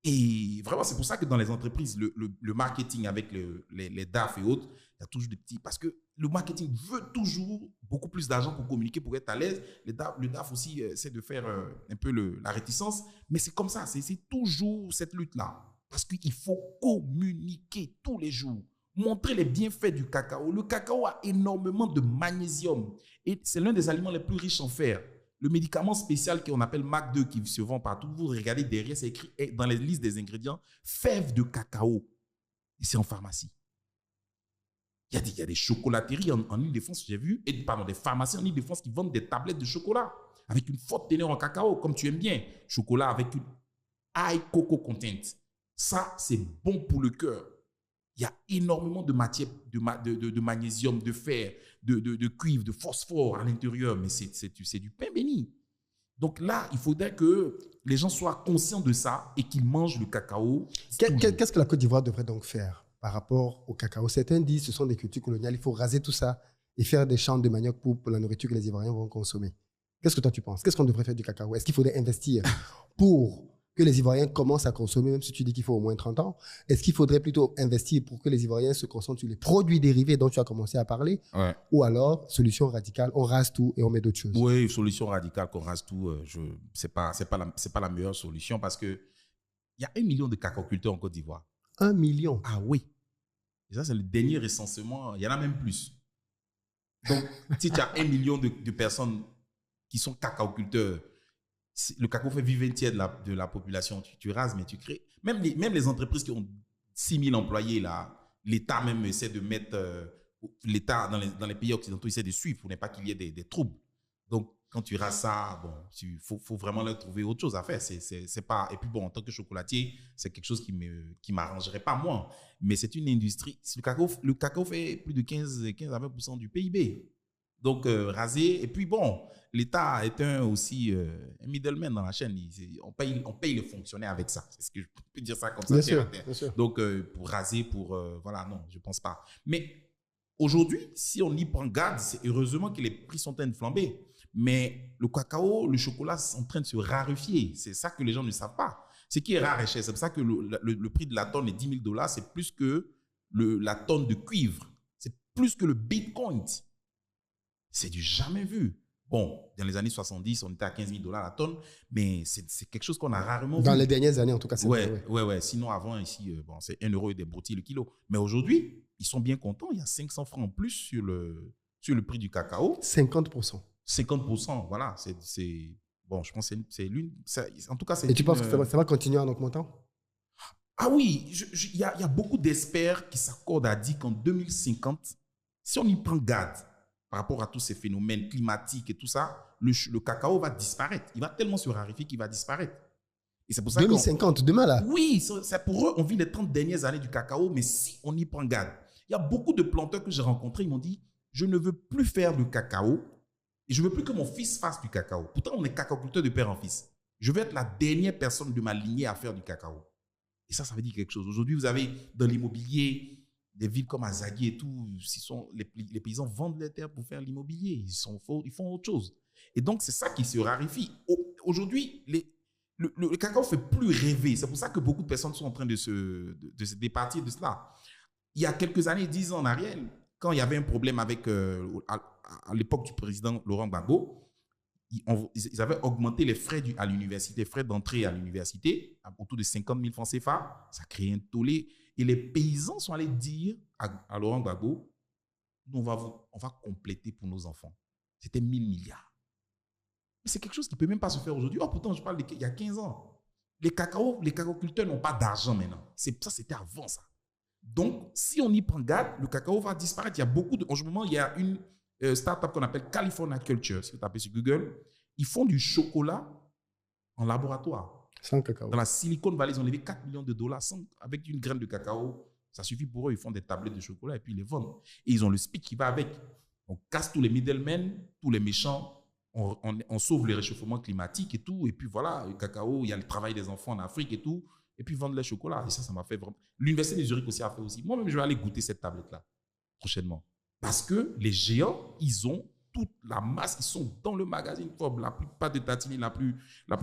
Et vraiment, c'est pour ça que dans les entreprises, le marketing avec les DAF et autres, il y a toujours des petits... Parce que le marketing veut toujours beaucoup plus d'argent pour communiquer, pour être à l'aise. Le DAF aussi essaie de faire un peu la réticence. Mais c'est comme ça, c'est toujours cette lutte-là. Parce qu'il faut communiquer tous les jours. Montrer les bienfaits du cacao. Le cacao a énormément de magnésium. Et c'est l'un des aliments les plus riches en fer. Le médicament spécial qu'on appelle MAC2 qui se vend partout, vous regardez derrière, c'est écrit dans les listes des ingrédients, fèves de cacao. Et c'est en pharmacie. Il y a des chocolateries en Île-de-France, j'ai vu, des pharmacies en Île-de-France qui vendent des tablettes de chocolat avec une forte teneur en cacao, comme tu aimes bien. Chocolat avec une high cocoa content. Ça, c'est bon pour le cœur. Il y a énormément de matière, de magnésium, de fer, de cuivre, de phosphore à l'intérieur, mais c'est du pain béni. Donc là, il faudrait que les gens soient conscients de ça et qu'ils mangent le cacao. Qu'est-ce que la Côte d'Ivoire devrait donc faire par rapport au cacao? Certains disent que ce sont des cultures coloniales, il faut raser tout ça et faire des champs de manioc pour la nourriture que les Ivoiriens vont consommer. Qu'est-ce que toi tu penses? Qu'est-ce qu'on devrait faire du cacao? Est-ce qu'il faudrait investir pour que les Ivoiriens commencent à consommer, même si tu dis qu'il faut au moins 30 ans? Est-ce qu'il faudrait plutôt investir pour que les Ivoiriens se concentrent sur les produits dérivés dont tu as commencé à parler? Ouais. Ou alors, solution radicale, on rase tout et on met d'autres choses? Oui, solution radicale, qu'on rase tout, c'est pas la meilleure solution parce que il y a 1 million de cacaoculteurs en Côte d'Ivoire. 1 million? Ah oui. Et ça, c'est le dernier recensement. Il y en a même plus. Donc, si tu as 1 million de personnes qui sont cacaoculteurs, le cacao fait vivre un tiers de la population. Tu rases, mais tu crées. Même les entreprises qui ont 6 000 employés là. L'État même essaie de mettre, l'État dans les pays occidentaux essaie de suivre pour ne pas qu'il y ait des troubles. Donc, quand tu rases ça, bon, faut vraiment leur trouver autre chose à faire. C'est pas, et puis bon, en tant que chocolatier, c'est quelque chose qui m'arrangerait pas moi. Mais c'est une industrie. Le cacao fait plus de 15 à 20% du PIB. Donc, raser. Et puis bon, l'État est aussi un middleman dans la chaîne. On paye les fonctionnaires avec ça. C'est ce que je peux dire ça comme ça. Bien sûr. Donc, pour raser, voilà, non, je pense pas. Mais aujourd'hui, si on y prend garde, c'est heureusement que les prix sont en train de flamber. Mais le cacao, le chocolat sont en train de se raréfier. C'est ça que les gens ne savent pas. Ce qui est rare et cher, c'est pour ça que le prix de la tonne est $10 000. C'est plus que la tonne de cuivre. C'est plus que le Bitcoin. C'est du jamais vu. Bon, dans les années 70, on était à $15 000 la tonne, mais c'est quelque chose qu'on a rarement vu. Dans les dernières années, en tout cas, c'est vrai. Ouais. Sinon, avant, ici, bon, c'est 1 € et des broutilles le kilo. Mais aujourd'hui, ils sont bien contents. Il y a 500 francs en plus sur le prix du cacao. 50%. 50%, voilà. Bon, je pense que c'est l'une. En tout cas, c'est. Et tu penses que ça va continuer en augmentant? Ah oui, il y a beaucoup d'experts qui s'accordent à dire qu'en 2050, si on y prend garde par rapport à tous ces phénomènes climatiques et tout ça, le cacao va disparaître. Il va tellement se raréfier qu'il va disparaître. Et c'est pour ça 2050, demain là? Oui, c'est pour eux, on vit les 30 dernières années du cacao, mais si on y prend garde. Il y a beaucoup de planteurs que j'ai rencontrés, ils m'ont dit, je ne veux plus faire du cacao et je ne veux plus que mon fils fasse du cacao. Pourtant, on est cacaoculteur de père en fils. Je veux être la dernière personne de ma lignée à faire du cacao. Et ça veut dire quelque chose. Aujourd'hui, vous avez dans l'immobilier des villes comme Azagui et tout, les paysans vendent les terres pour faire l'immobilier. Ils font autre chose. Et donc, c'est ça qui se raréfie. Aujourd'hui, le cacao ne fait plus rêver. C'est pour ça que beaucoup de personnes sont en train de se départir de cela. Il y a quelques années, 10 ans en arrière, quand il y avait un problème avec, à l'époque du président Laurent Gbagbo, ils avaient augmenté les frais à l'université, frais d'entrée à l'université, autour de 50 000 francs CFA. Ça crée un tollé. Et les paysans sont allés dire à Laurent Gbagbo, nous, on va compléter pour nos enfants. C'était 1 000 milliards. Mais c'est quelque chose qui ne peut même pas se faire aujourd'hui. Oh, pourtant, je parle il y a 15 ans. Les cacaoculteurs n'ont pas d'argent maintenant. Ça, c'était avant ça. Donc, si on y prend garde, le cacao va disparaître. Il y a beaucoup en ce moment, il y a une start-up qu'on appelle California Culture. Si vous tapez sur Google, ils font du chocolat en laboratoire. Sans cacao. Dans la Silicon Valley, ils ont levé $4 millions avec une graine de cacao. Ça suffit pour eux. Ils font des tablettes de chocolat et puis ils les vendent. Et ils ont le SPIC qui va avec. On casse tous les middlemen, tous les méchants. On sauve le réchauffement climatique et tout. Et puis voilà, le cacao, il y a le travail des enfants en Afrique et tout. Et puis vendre les chocolats. Et ça m'a fait vraiment. L'Université de Zurich aussi a fait aussi. Moi-même, je vais aller goûter cette tablette-là prochainement. Parce que les géants, ils ont toute la masse, ils sont dans le magazine Forbes. La plupart des tartines la plus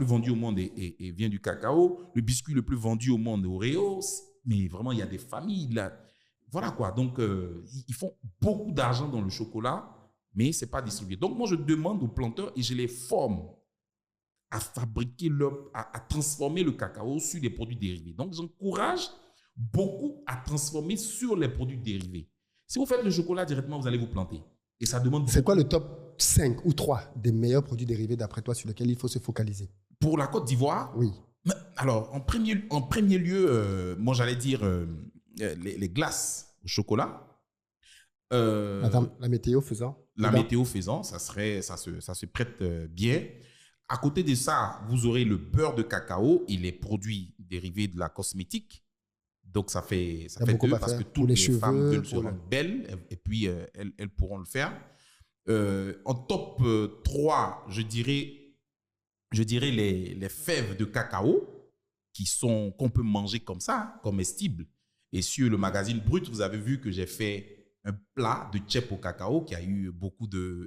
vendue au monde et vient du cacao. Le biscuit le plus vendu au monde est Oreo. Mais vraiment, il y a des familles là. Voilà quoi. Donc, ils font beaucoup d'argent dans le chocolat, mais ce n'est pas distribué. Donc, moi, je demande aux planteurs et je les forme à fabriquer, à transformer le cacao sur des produits dérivés. Donc, j'encourage beaucoup à transformer sur les produits dérivés. Si vous faites le chocolat directement, vous allez vous planter. Et ça demande. C'est quoi le top 5 ou 3 des meilleurs produits dérivés d'après toi sur lesquels il faut se focaliser? Pour la Côte d'Ivoire? Oui. Alors, en premier lieu, moi j'allais dire les glaces au chocolat. La météo faisant? La météo faisant, ça se prête bien. À côté de ça, vous aurez le beurre de cacao et les produits dérivés de la cosmétique. Donc, ça fait deux parce que toutes les femmes veulent se rendre belles et puis elles pourront le faire. En top 3, je dirais les fèves de cacao qu'on peut manger comme ça, comestibles. Et sur le magazine Brut, vous avez vu que j'ai fait un plat de tchèp au cacao qui a eu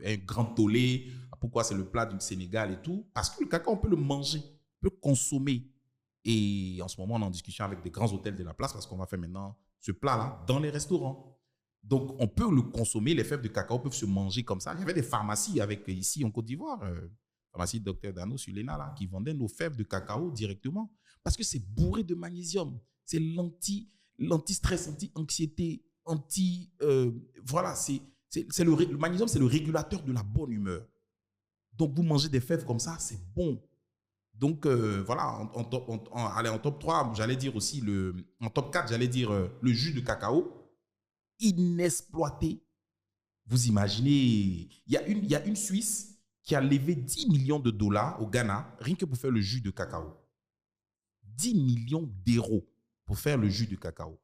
un grand tollé. Pourquoi c'est le plat du Sénégal et tout? Parce que le cacao, on peut le manger, on peut consommer. Et en ce moment, on est en discussion avec des grands hôtels de la place parce qu'on va faire maintenant ce plat-là dans les restaurants. Donc, on peut le consommer. Les fèves de cacao peuvent se manger comme ça. Il y avait des pharmacies ici en Côte d'Ivoire, pharmacie Dr Dano sur l'ENA, là, qui vendaient nos fèves de cacao directement parce que c'est bourré de magnésium. C'est l'anti-stress, anti-anxiété, voilà, le magnésium, c'est le régulateur de la bonne humeur. Donc, vous mangez des fèves comme ça, c'est bon. Donc, voilà, allez, en top 3, j'allais dire aussi, en top 4, j'allais dire le jus de cacao, inexploité. Vous imaginez, il y a une Suisse qui a levé 10 millions de dollars au Ghana, rien que pour faire le jus de cacao. 10 millions d'euros pour faire le jus de cacao.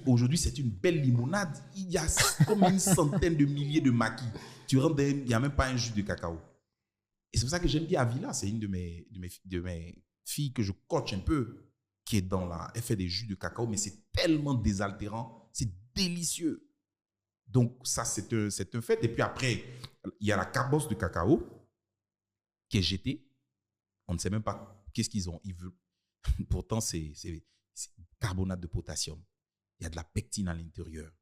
Aujourd'hui, c'est une belle limonade. Il y a comme une centaine de milliers de maquis. Tu rentres dedans, il n'y a même pas un jus de cacao. Et c'est pour ça que j'aime bien Avila. C'est une de mes filles que je coach un peu, qui est dans la... Elle fait des jus de cacao, mais c'est tellement désaltérant. C'est délicieux. Donc, ça, c'est un fait. Et puis après, il y a la carbosse de cacao qui est jetée. On ne sait même pas qu'est-ce qu'ils ont. Ils veulent. Pourtant, c'est carbonate de potassium. Il y a de la pectine à l'intérieur.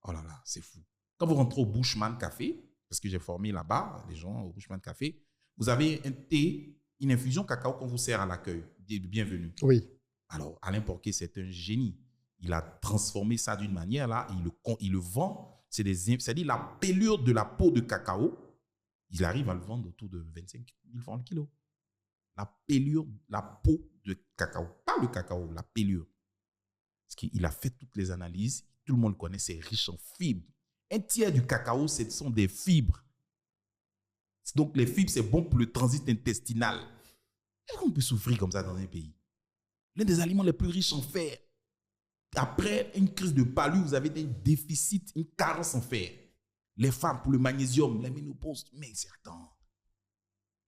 Oh là là, c'est fou. Quand vous rentrez au Bushman Café, parce que j'ai formé là-bas les gens au Bushman Café, vous avez un thé, une infusion cacao qu'on vous sert à l'accueil. Bienvenue. Oui. Alors, Alain Porquet, c'est un génie. Il a transformé ça d'une manière là, il le vend. C'est-à-dire la pelure de la peau de cacao, il arrive à le vendre autour de 25 000 francs le kilo. La pelure, la peau de cacao. Pas le cacao, la pelure. Parce qu'il a fait toutes les analyses. Tout le monde le connaît, c'est riche en fibres. Un tiers du cacao, ce sont des fibres. Donc, les fibres, c'est bon pour le transit intestinal. Est-ce qu'on peut souffrir comme ça dans un pays? L'un des aliments les plus riches en fer. Après une crise de palu, vous avez des déficits, une carence en fer. Les femmes, pour le magnésium, la ménopause, mais c'est attends.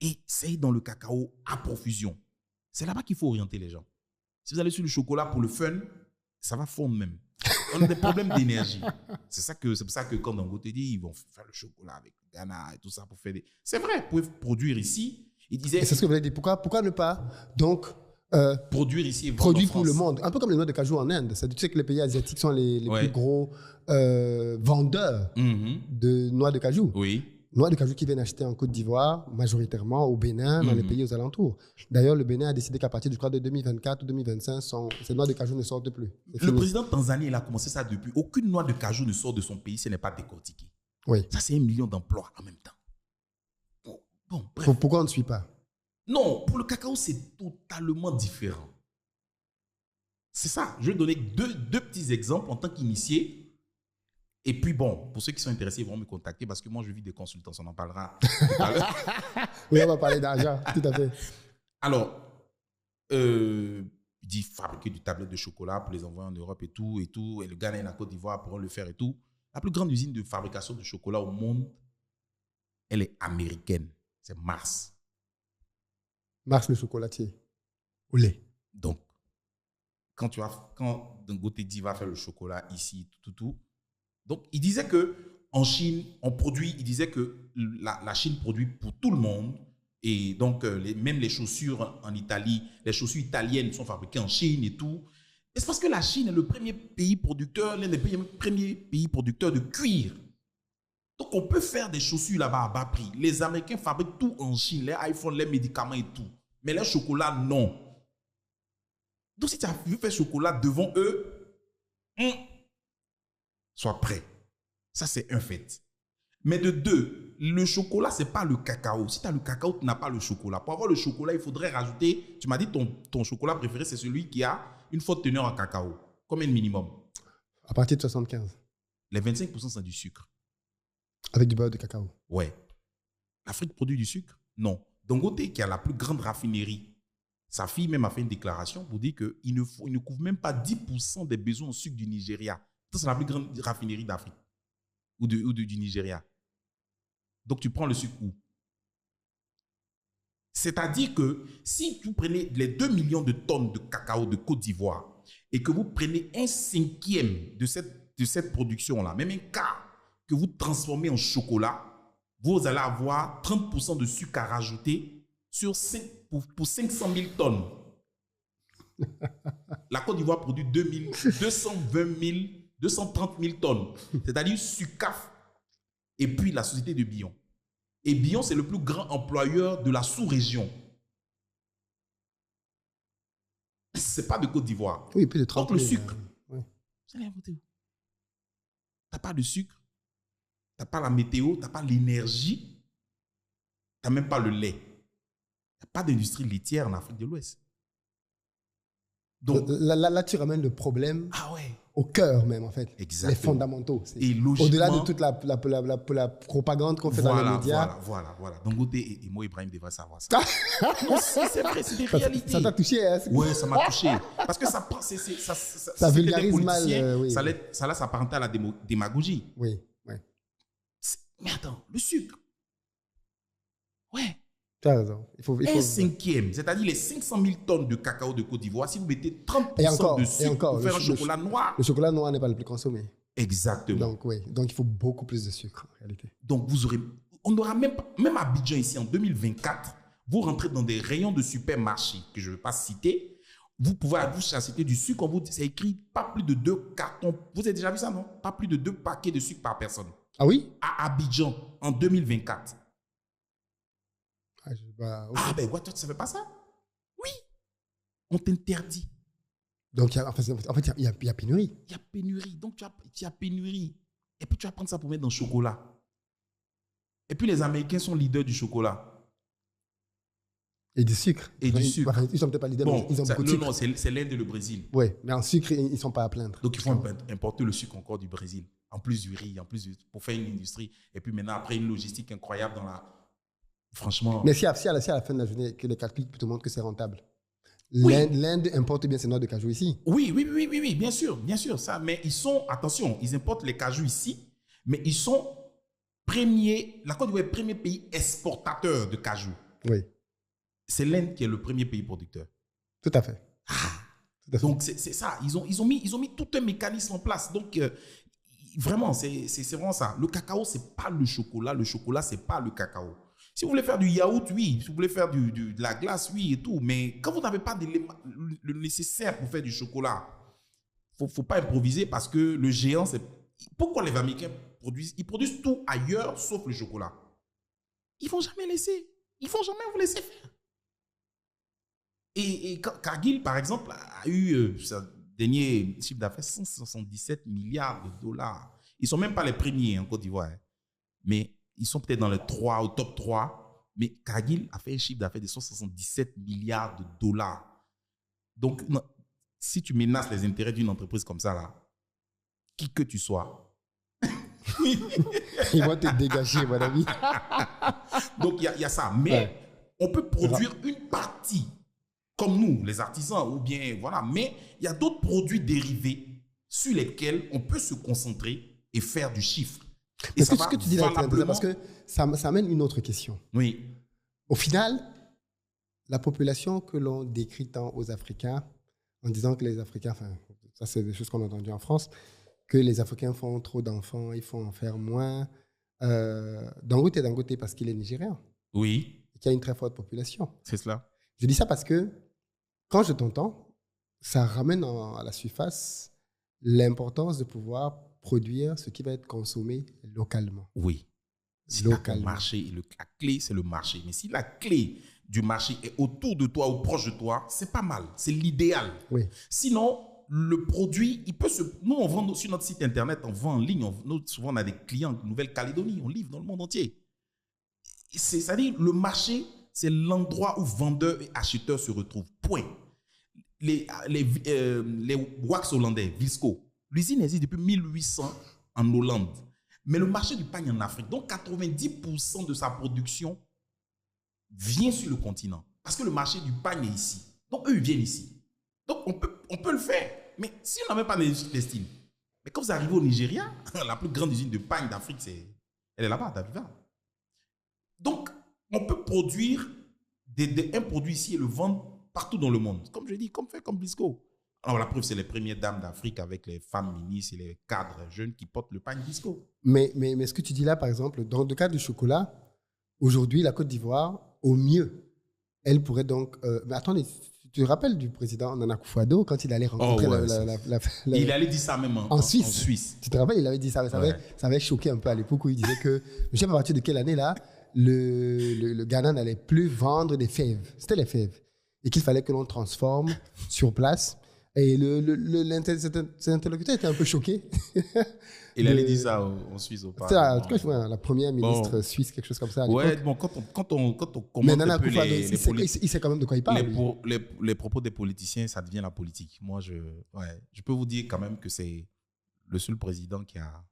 Et c'est dans le cacao à profusion. C'est là-bas qu'il faut orienter les gens. Si vous allez sur le chocolat pour le fun, ça va fondre même. On a des problèmes d'énergie. C'est pour ça que quand Dangote dit, ils vont faire le chocolat avec le Ghana et tout ça pour faire des... C'est vrai, vous pouvez produire ici. Il disait... Et c'est ce que vous avez dit. Pourquoi ne pas, donc... produire ici et vendre produit en France. pour le monde. Un peu comme les noix de cajou en Inde. Tu sais que les pays asiatiques sont les plus gros vendeurs de noix de cajou. Oui. Noix de cajou qui viennent acheter en Côte d'Ivoire, majoritairement au Bénin, dans les pays aux alentours. D'ailleurs, le Bénin a décidé qu'à partir, je crois, de 2024 ou 2025, ces noix de cajou ne sortent plus. Le président tanzanien, il a commencé ça depuis. Aucune noix de cajou ne sort de son pays, ce n'est pas décortiqué. Oui. Ça, c'est 1 million d'emplois en même temps. Bon, bref. Pourquoi on ne suit pas? Non, pour le cacao, c'est totalement différent. C'est ça. Je vais donner deux petits exemples en tant qu'initié. Et puis bon, pour ceux qui sont intéressés, ils vont me contacter parce que moi, je vis des consultants, on en parlera tout à l'heure. Oui, on va parler d'argent, tout à fait. Alors, il dit fabriquer du tablette de chocolat pour les envoyer en Europe et tout, et le Ghana et la Côte d'Ivoire pourront le faire et tout. La plus grande usine de fabrication de chocolat au monde, elle est américaine. C'est Mars. Mars le chocolatier. Au lait. Donc, quand Dangote dit va faire le chocolat ici, tout. Donc, il disait qu'en Chine, il disait que la Chine produit pour tout le monde. Et donc, même les chaussures en Italie, les chaussures italiennes sont fabriquées en Chine et tout. Et c'est parce que la Chine est le premier pays producteur, l'un des premiers pays producteurs de cuir. Donc, on peut faire des chaussures là-bas à bas prix. Les Américains fabriquent tout en Chine, les iPhones, les médicaments et tout. Mais les chocolats, non. Donc, si tu as vu faire chocolat devant eux, sois prêt. Ça, c'est un fait. Mais de deux, le chocolat, ce n'est pas le cacao. Si tu as le cacao, tu n'as pas le chocolat. Pour avoir le chocolat, il faudrait rajouter... Tu m'as dit ton chocolat préféré, c'est celui qui a une forte teneur en cacao. Combien de minimum? À partir de 75. Les 25%, c'est du sucre. Avec du beurre de cacao. Ouais. L'Afrique produit du sucre? Non. Dangote, qui a la plus grande raffinerie, sa fille même a fait une déclaration pour dire qu'il ne couvre même pas 10% des besoins en sucre du Nigeria. C'est la plus grande raffinerie d'Afrique ou du Nigeria. Donc, tu prends le sucre où? C'est-à-dire que si vous prenez les 2 millions de tonnes de cacao de Côte d'Ivoire et que vous prenez 1/5 de cette production-là, même un quart, que vous transformez en chocolat, vous allez avoir 30% de sucre à rajouter pour 500 000 tonnes. La Côte d'Ivoire produit 230 000 tonnes, c'est-à-dire SUCAF et puis la société de Bion. Et Bion, c'est le plus grand employeur de la sous-région. Ce n'est pas de Côte d'Ivoire. Oui, plus de 30 000. Donc, le 000, sucre, ouais. vous allez inventer où? Tu n'as pas de sucre, tu n'as pas la météo, tu n'as pas l'énergie, tu n'as même pas le lait. Il n'y a pas d'industrie laitière en Afrique de l'Ouest. Donc, là, tu ramènes le problème au cœur même, en fait. Exactement. Les fondamentaux. Et logiquement, au-delà de toute la propagande qu'on fait dans les médias. Voilà. Dangote et Mo Ibrahim devraient savoir ça. Non, c'est vrai, c'est des réalités. Ça t'a touché, hein? Ouais, ça m'a touché. Parce que ça vulgarise mal. Oui. Ça laisse s'apparenter à la démagogie. Oui. Mais attends, le sucre. Ouais. Tu as raison. Il faut... Un cinquième, c'est-à-dire les 500 000 tonnes de cacao de Côte d'Ivoire, si vous mettez 30% de sucre pour faire un chocolat noir. Le chocolat noir n'est pas le plus consommé. Exactement. Donc, il faut beaucoup plus de sucre, en réalité. Donc, on aura même à Abidjan ici, en 2024, vous rentrez dans des rayons de supermarchés que je ne vais pas citer, vous pouvez acheter du sucre, c'est écrit pas plus de 2 cartons. Vous avez déjà vu ça, non? Pas plus de 2 paquets de sucre par personne. Ah oui? À Abidjan, en 2024. Ben, toi, tu ne savais pas ça? Oui. On t'interdit. Donc, en fait, il y a pénurie. Il y a pénurie. Donc, tu as pénurie. Et puis, tu vas prendre ça pour mettre dans le chocolat. Et puis, les Américains sont leaders du chocolat. Et du sucre. Et du sucre. Enfin, ils sont peut-être pas leaders, mais ils ont beaucoup de sucre. Non, c'est l'Inde et le Brésil. Oui, mais en sucre, ils ne sont pas à plaindre. Donc, il faut importer le sucre encore du Brésil. En plus du riz, pour faire une industrie. Et puis maintenant, après, une logistique incroyable dans la... Franchement... Mais si à la fin de la journée, que les calculs te montrent que c'est rentable. Oui. L'Inde importe bien ses noix de cajou ici. Oui, bien sûr. Ça. Mais attention, ils importent les cajous ici, mais ils sont la Côte d'Ivoire est le premier pays exportateur de cajou. Oui. C'est l'Inde qui est le premier pays producteur. Tout à fait. Donc, c'est ça. Ils ont mis tout un mécanisme en place. Donc, vraiment, c'est vraiment ça. Le cacao, ce n'est pas le chocolat. Le chocolat, ce n'est pas le cacao. Si vous voulez faire du yaourt, oui. Si vous voulez faire de la glace, oui et tout. Mais quand vous n'avez pas le nécessaire pour faire du chocolat, il ne faut pas improviser parce que le géant, c'est... Pourquoi les Américains produisent? Ils produisent tout ailleurs sauf le chocolat. Ils ne vont jamais vous laisser faire. Et Cargill, par exemple, a eu sa dernier chiffre d'affaires 177 milliards de dollars. Ils ne sont même pas les premiers en Côte d'Ivoire. Mais ils sont peut-être dans les 3 au top 3. Mais Cargill a fait un chiffre d'affaires de 177 milliards de dollars. Donc, si tu menaces les intérêts d'une entreprise comme ça, là, qui que tu sois, ils vont te dégager, mon ami. Donc, il y a ça. Mais on peut produire une partie, comme nous, les artisans, ou bien, voilà. Mais il y a d'autres produits dérivés sur lesquels on peut se concentrer et faire du chiffre. Est-ce que ce que tu dis là est intéressant parce que ça amène une autre question. Oui. Au final, la population que l'on décrit tant aux Africains, en disant que les Africains, enfin, ça c'est des choses qu'on a entendues en France, que les Africains font trop d'enfants, il faut en faire moins. Dangote est Dangote parce qu'il est nigérian. Oui. Et qu'il y a une très forte population. C'est cela. Je dis ça parce que quand je t'entends, ça ramène à la surface l'importance de pouvoir produire ce qui va être consommé localement. Oui. Localement. La clé, c'est le marché. Mais si la clé du marché est autour de toi ou proche de toi, c'est pas mal. C'est l'idéal. Oui. Sinon, le produit, il peut se... Nous, on vend sur notre site internet, on vend en ligne. Souvent, on a des clients de Nouvelle-Calédonie. On livre dans le monde entier. C'est-à-dire, le marché, c'est l'endroit où vendeurs et acheteurs se retrouvent. Point. Les wax hollandais, Visco, l'usine existe depuis 1800 en Hollande. Mais le marché du pagne en Afrique, donc 90% de sa production vient sur le continent. Parce que le marché du pagne est ici. Donc, eux, ils viennent ici. Donc, on peut le faire. Mais si on n'a même pas d'industrie textile, mais quand vous arrivez au Nigeria, la plus grande usine de pagne d'Afrique, elle est là-bas, à Daviva. Donc, on peut produire un produit ici et le vendre partout dans le monde. Comme je dis, comme Bisco. Alors, la preuve, c'est les premières dames d'Afrique avec les femmes ministres et les cadres jeunes qui portent le pagne Bisco. Mais ce que tu dis là, par exemple, dans le cas du chocolat, aujourd'hui, la Côte d'Ivoire, au mieux, elle pourrait donc... mais attendez, tu te rappelles du président Nana Akufo-Addo quand il allait rencontrer il allait dire ça même en Suisse. Tu te rappelles, il avait dit ça. Ça avait choqué un peu à l'époque où il disait que, je ne sais pas à partir de quelle année là, le Ghana n'allait plus vendre des fèves. C'était les fèves. Et qu'il fallait que l'on transforme sur place Et cet interlocuteur était un peu choqué. Il allait dire ça en Suisse En auparavant. tout cas, je vois la première ministre suisse, quelque chose comme ça à l'époque. Ouais, bon, quand on Mais commente Nana un peu Akufo-Addo, les il sait quand même de quoi il parle. lui. les propos des politiciens, ça devient la politique. Moi, je peux vous dire quand même que c'est le seul président qui a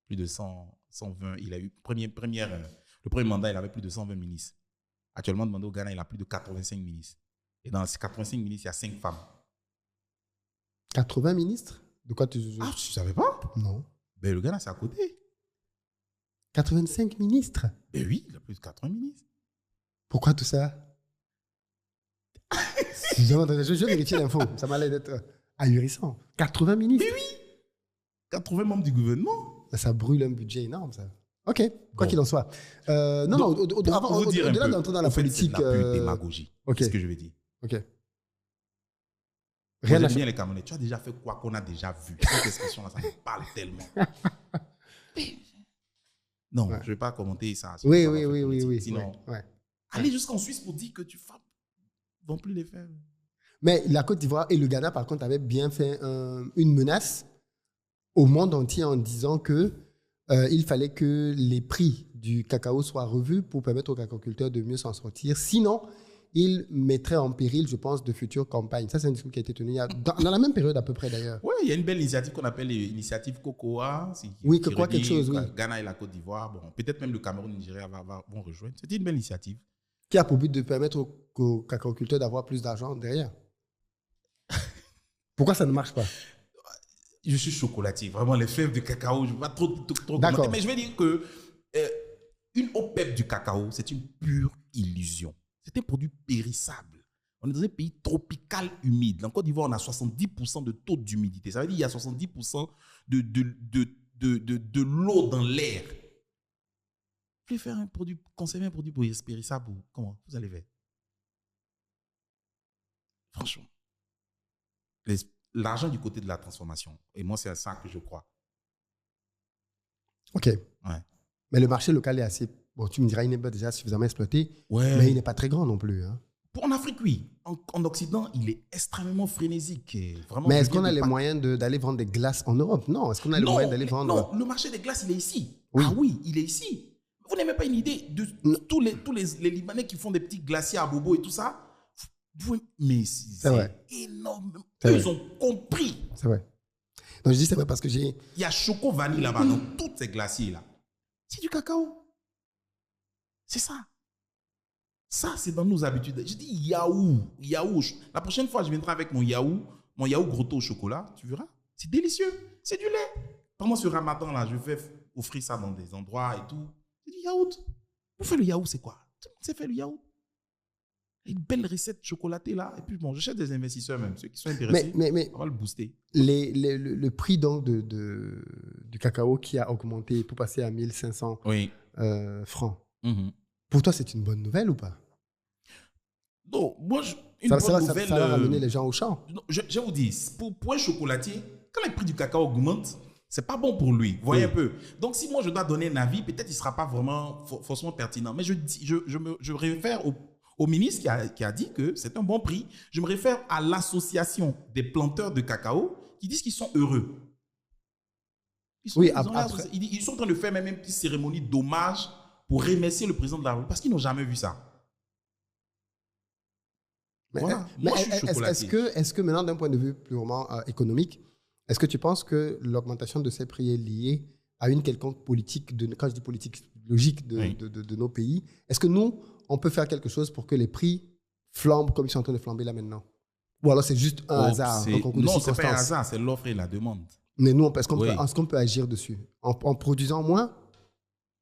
plus de 120. Il a eu, le premier mandat, il avait plus de 120 ministres. Actuellement, demandé au Ghana, il a plus de 85 ministres. Et dans ces 85 ministres, il y a 5 femmes. 80 ministres? De quoi tu... Ah, tu ne savais pas? Non. Ben, le Ghana, c'est à côté. 85 ministres? Ben oui, il a plus de 80 ministres. Pourquoi tout ça? Je vérifie l'info. Ça m'a l'air d'être ahurissant. 80 ministres? Mais oui! 80 membres du gouvernement. Ça brûle un budget énorme, ça. Ok, quoi Bon. qu'il en soit. Non, Donc, non, au-delà d'entrer dans la politique. C'est de la pure démagogie. ok. C'est ce que je veux dire. Ok. Rien Rien à bien les Camerounais. Tu as déjà fait quoi qu'on a déjà vu? Cette expression-là, ça me parle tellement. Non, Ouais. je ne vais pas commenter ça. Oui, Ça va oui, faire oui, oui, politique. oui. Sinon, ouais. aller jusqu'en Suisse pour dire que tu ne vont plus les faire. Mais la Côte d'Ivoire et le Ghana, par contre, avaient bien fait une menace au monde entier en disant que il fallait que les prix du cacao soient revus pour permettre aux cacaoculteurs de mieux s'en sortir. Sinon, ils mettraient en péril, je pense, de futures campagnes. Ça, c'est un discours qui a été tenu dans la même période à peu près, d'ailleurs. Oui, il y a une belle initiative qu'on appelle l'initiative Cocoa. Oui, Cocoa quelque chose, oui. Ghana et la Côte d'Ivoire. Bon, peut-être même le Cameroun et le Nigeria vont rejoindre. C'était une belle initiative. Qui a pour but de permettre aux cacaoculteurs d'avoir plus d'argent derrière. Pourquoi ça ne marche pas? Je suis chocolatier. Vraiment, les fèves de cacao, je ne vais pas trop D'accord. commenter. Mais je vais dire que une OPEP du cacao, c'est une pure illusion. C'est un produit périssable. On est dans un pays tropical humide. En Côte d'Ivoire, on a 70% de taux d'humidité. Ça veut dire qu'il y a 70% de l'eau dans l'air. Vous voulez faire un produit, conserver un produit périssable ou comment vous allez faire? Franchement. L'argent du côté de la transformation. Et moi, c'est à ça que je crois. Ok. Ouais. Mais le marché local est assez... Bon, tu me diras, il n'est pas déjà suffisamment exploité, Ouais. mais il n'est pas très grand non plus. Hein. En Afrique, oui. En Occident, il est extrêmement frénésique. Et vraiment, Mais est-ce qu'on a les moyens d'aller vendre des glaces en Europe? Non. Est-ce qu'on a les moyens d'aller vendre... Non, le marché des glaces, il est ici. Oui. Ah oui, il est ici. Vous n'avez pas une idée de tous les Libanais qui font des petits glaciers à Bobo et tout ça. Mais c'est vrai. énorme. C'est Eux, vrai. ils ont compris. C'est vrai. Donc, je dis c'est vrai parce que j'ai... Il y a Choco Vanille là-bas, dans tous ces glaciers-là. C'est du cacao. C'est ça. Ça, c'est dans nos habitudes. Je dis yaourt. La prochaine fois, je viendrai avec mon yaourt grotto au chocolat. Tu verras. C'est délicieux. C'est du lait. Pendant ce ramadan, là, je vais offrir ça dans des endroits et tout. C'est du yaourt. Pour faire le yaourt, c'est quoi? Tout le monde sait faire le yaourt. Une belle recette chocolatée là. Et puis bon, je cherche des investisseurs même. Ceux qui sont intéressés, mais on va le booster. le prix donc du cacao qui a augmenté pour passer à 1500 Oui. francs. Mhm. Pour toi, c'est une bonne nouvelle ou pas? Donc, moi, Ça va ramener les gens au champ. Non, je vous dis, pour un chocolatier, quand le prix du cacao augmente, c'est pas bon pour lui. Voyez un peu. Donc, si moi je dois donner un avis, peut-être il ne sera pas vraiment forcément pertinent. Mais je réfère au ministre qui a dit que c'est un bon prix. Je me réfère à l'association des planteurs de cacao qui disent qu'ils sont heureux. Ils sont en train de faire même une petite cérémonie d'hommage pour remercier le président de la République parce qu'ils n'ont jamais vu ça. Mais, voilà. Moi, je suis chocolatier. Est-ce que maintenant, d'un point de vue purement économique, est-ce que tu penses que l'augmentation de ces prix est liée à une quelconque politique, quand je dis politique logique de nos pays, est-ce que nous, on peut faire quelque chose pour que les prix flambent comme ils sont en train de flamber là maintenant? Ou alors c'est juste un hasard, un concours de circonstances? Non, ce n'est pas un hasard, c'est l'offre et la demande. Mais nous, est-ce qu'on peut agir dessus? En produisant moins?